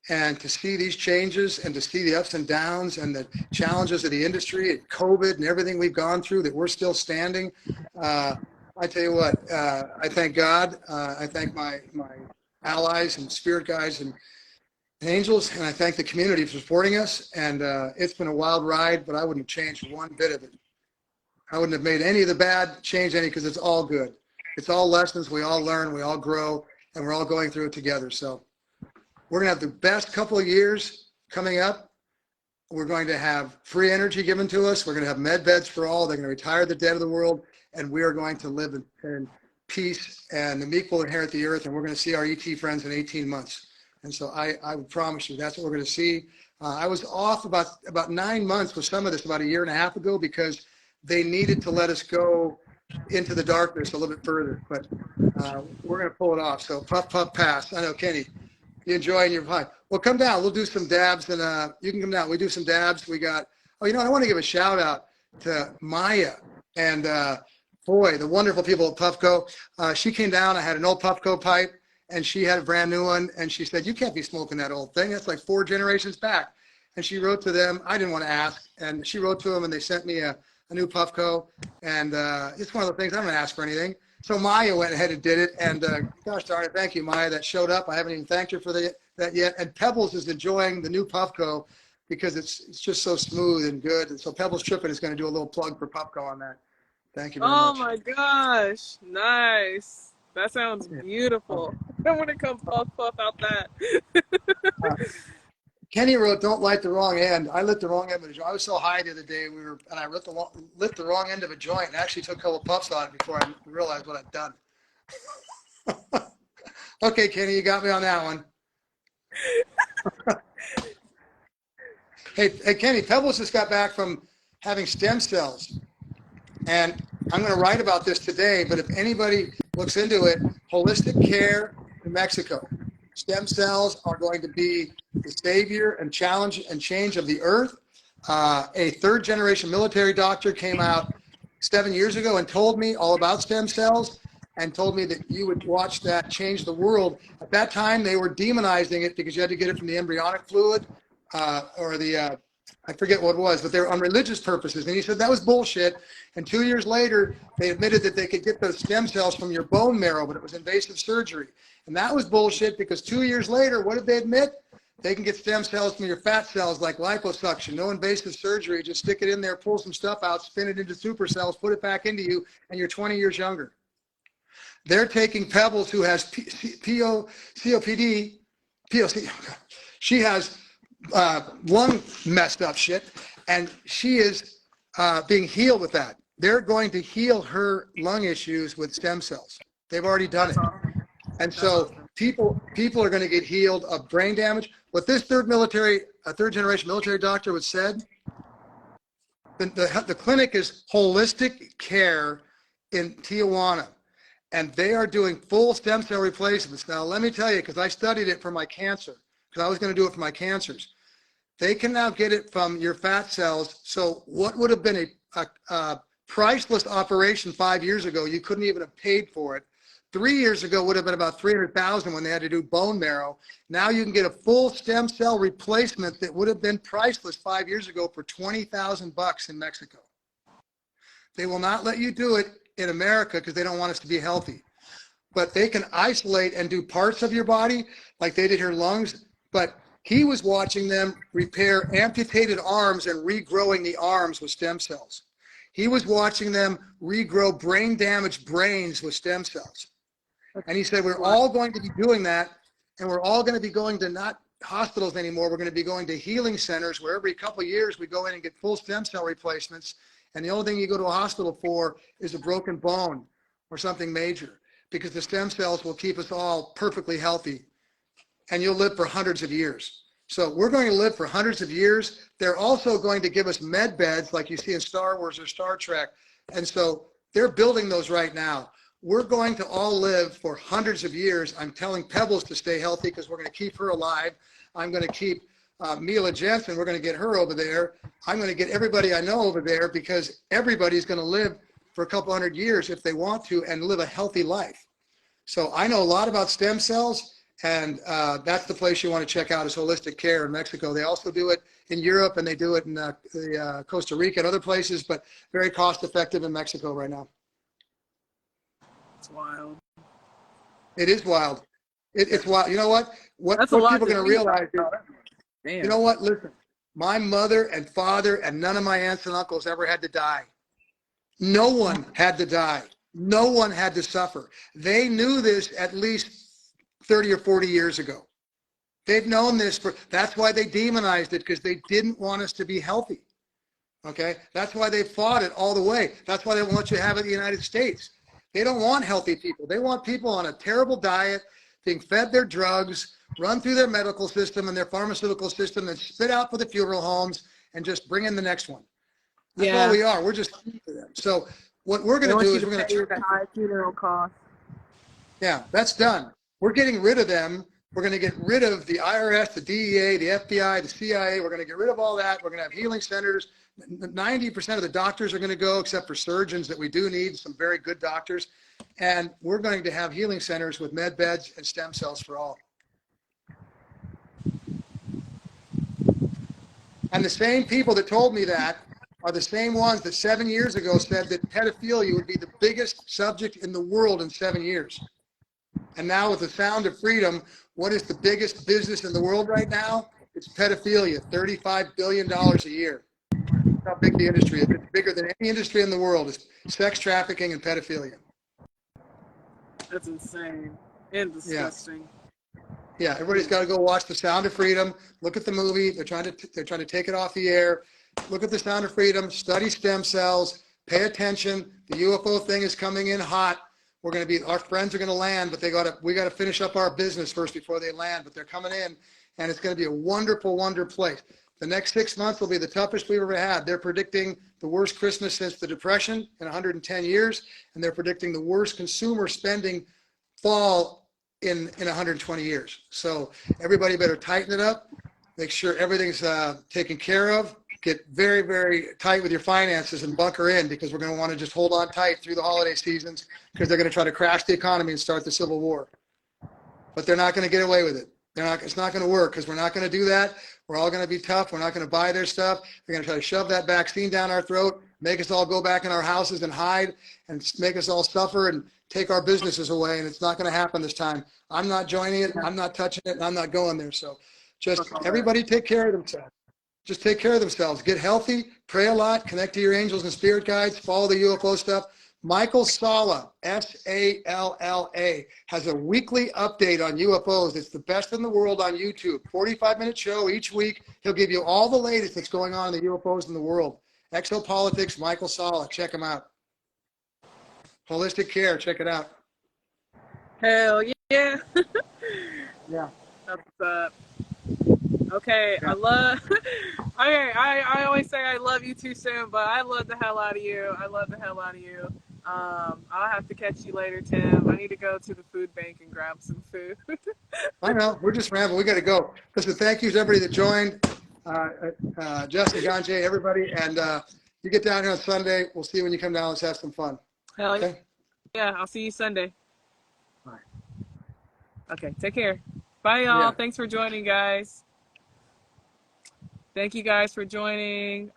And to see these changes and to see the ups and downs and the challenges of the industry and COVID and everything we've gone through, that we're still standing. I tell you what, I thank God. I thank my allies and spirit guides and angels, and I thank the community for supporting us. And it's been a wild ride, but I wouldn't have changed one bit of it. I wouldn't have made any of the bad change any, because it's all good. It's all lessons. We all learn, we all grow, and we're all going through it together. So we're going to have the best couple of years coming up. We're going to have free energy given to us. We're going to have med beds for all. They're going to retire the dead of the world, and we are going to live in peace, and the meek will inherit the earth, and we're going to see our ET friends in 18 months. And so I would promise you that's what we're going to see. I was off about 9 months with some of this about a year and a half ago, because they needed to let us go into the darkness a little bit further, but we're going to pull it off. So puff, puff, pass. I know, Kenny, you enjoying your pie. Well, come down. We'll do some dabs, and you can come down. We do some dabs. We got, oh, you know, I want to give a shout out to Maya and boy, the wonderful people at Puffco. She came down. I had an old Puffco pipe, and she had a brand new one. And she said, "You can't be smoking that old thing. That's like 4 generations back." And she wrote to them. I didn't want to ask, and she wrote to them, and they sent me a new Puffco. And it's one of the things, I don't ask for anything. So Maya went ahead and did it. And gosh darn it, thank you, Maya, that showed up. I haven't even thanked her for that yet. And Pebbles is enjoying the new Puffco because it's just so smooth and good. And so Pebbles Trippin is going to do a little plug for Puffco on that. Thank you very much. Oh my gosh, nice. That sounds beautiful. I want to come puff out that. Kenny wrote, "Don't light the wrong end." I lit the wrong end of the joint. I was so high the other day, and I lit the wrong end of a joint, and actually took a couple puffs on it before I realized what I'd done. Okay, Kenny, you got me on that one. Hey, Kenny, Pebbles just got back from having stem cells, and I'm going to write about this today. But if anybody looks into it, Holistic Care in Mexico. Stem cells are going to be the savior and challenge and change of the earth. A third generation military doctor came out 7 years ago and told me all about stem cells and told me that you would watch that change the world. At that time, they were demonizing it because you had to get it from the embryonic fluid or the, I forget what it was, but they were on religious purposes. And he said that was bullshit. And 2 years later, they admitted that they could get those stem cells from your bone marrow, but it was invasive surgery. And that was bullshit because 2 years later, what did they admit? They can get stem cells from your fat cells like liposuction, no invasive surgery, just stick it in there, pull some stuff out, spin it into super cells, put it back into you, and you're 20 years younger. They're taking Pebbles, who has COPD, she has lung messed up shit, and she is being healed with that. They're going to heal her lung issues with stem cells. They've already done it. And so people are going to get healed of brain damage. What this third generation military doctor would said, the clinic is Holistic Care in Tijuana, and they are doing full stem cell replacements. Now, let me tell you, because I studied it for my cancer, because I was going to do it for my cancers. They can now get it from your fat cells. So what would have been a priceless operation 5 years ago, you couldn't even have paid for it. 3 years ago would have been about $300,000 when they had to do bone marrow. Now you can get a full stem cell replacement that would have been priceless 5 years ago for $20,000 in Mexico. They will not let you do it in America because they don't want us to be healthy. But they can isolate and do parts of your body like they did her lungs. But he was watching them repair amputated arms and regrowing the arms with stem cells. He was watching them regrow brain damaged brains with stem cells. And he said, we're all going to be doing that, and we're all going to be going to not hospitals anymore. We're going to be going to healing centers where every couple of years we go in and get full stem cell replacements. And the only thing you go to a hospital for is a broken bone or something major, because the stem cells will keep us all perfectly healthy, and you'll live for hundreds of years. So we're going to live for hundreds of years. They're also going to give us med beds like you see in Star Wars or Star Trek. And so they're building those right now. We're going to all live for hundreds of years. I'm telling Pebbles to stay healthy because we're going to keep her alive. I'm going to keep Mila Jensen. We're going to get her over there. I'm going to get everybody I know over there because everybody's going to live for a couple hundred years if they want to and live a healthy life. So I know a lot about stem cells, and that's the place you want to check out is Holistic Care in Mexico. They also do it in Europe, and they do it in Costa Rica and other places, but very cost effective in Mexico right now. It's wild. It is wild. It's wild. You know what? What people are going to realize is, you know what? Listen, my mother and father and none of my aunts and uncles ever had to die. No one had to die. No one had to suffer. They knew this at least 30 or 40 years ago. They've known this that's why they demonized it, because they didn't want us to be healthy. Okay? That's why they fought it all the way. That's why they want you to have it in the United States. They don't want healthy people. They want people on a terrible diet, being fed their drugs, run through their medical system and their pharmaceutical system, and spit out for the funeral homes and just bring in the next one. That's all we are. We're just for them. So what we're going to do is we're going to turn high funeral cost. Yeah, that's done. We're getting rid of them. We're going to get rid of the IRS, the DEA, the FBI, the CIA. We're going to get rid of all that. We're going to have healing centers. 90% of the doctors are going to go, except for surgeons that we do need, some very good doctors. And we're going to have healing centers with med beds and stem cells for all. And the same people that told me that are the same ones that 7 years ago said that pedophilia would be the biggest subject in the world in 7 years. And now with the Sound of Freedom, what is the biggest business in the world right now? It's pedophilia, $35 billion a year. That's how big the industry is. It's bigger than any industry in the world. It's sex trafficking and pedophilia. That's insane and disgusting. Yeah, everybody's got to go watch The Sound of Freedom. Look at the movie. They're trying to take it off the air. Look at The Sound of Freedom. Study stem cells. Pay attention. The UFO thing is coming in hot. Our friends are going to land, but we got to finish up our business first before they land. But they're coming in, and it's going to be a wonderful, wonderful place. The next 6 months will be the toughest we've ever had. They're predicting the worst Christmas since the Depression in 110 years, and they're predicting the worst consumer spending fall in 120 years. So everybody better tighten it up. Make sure everything's taken care of. Get very, very tight with your finances and bunker in, because we're going to want to just hold on tight through the holiday seasons, because they're going to try to crash the economy and start the Civil War. But they're not going to get away with it. It's not going to work, because we're not going to do that. We're all going to be tough. We're not going to buy their stuff. They're going to try to shove that vaccine down our throat, make us all go back in our houses and hide, and make us all suffer and take our businesses away. And it's not going to happen this time. I'm not joining it. I'm not touching it. And I'm not going there. So just everybody take care of themselves. Just take care of themselves. Get healthy, pray a lot, connect to your angels and spirit guides, follow the UFO stuff. Michael Salla, Salla, has a weekly update on UFOs. It's the best in the world on YouTube. 45-minute show each week. He'll give you all the latest that's going on in the UFOs in the world. Exopolitics, Michael Salla, check him out. Holistic Care, check it out. Hell yeah. Yeah. That's okay. Yeah. I always say I love you too soon, but I love the hell out of you. I'll have to catch you later, Tim. I need to go to the food bank and grab some food. I know. We're just rambling. We got to go. Listen, thank you to everybody that joined. Justin, Ganjay, everybody. And you get down here on Sunday. We'll see you when you come down. Let's have some fun. Hell okay? Yeah. I'll see you Sunday. Bye. Okay. Take care. Bye, y'all. Yeah. Thanks for joining, guys. Thank you guys for joining.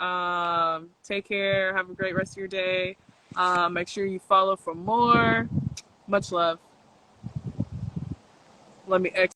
Take care. Have a great rest of your day. Make sure you follow for more. Much love. Let me exit.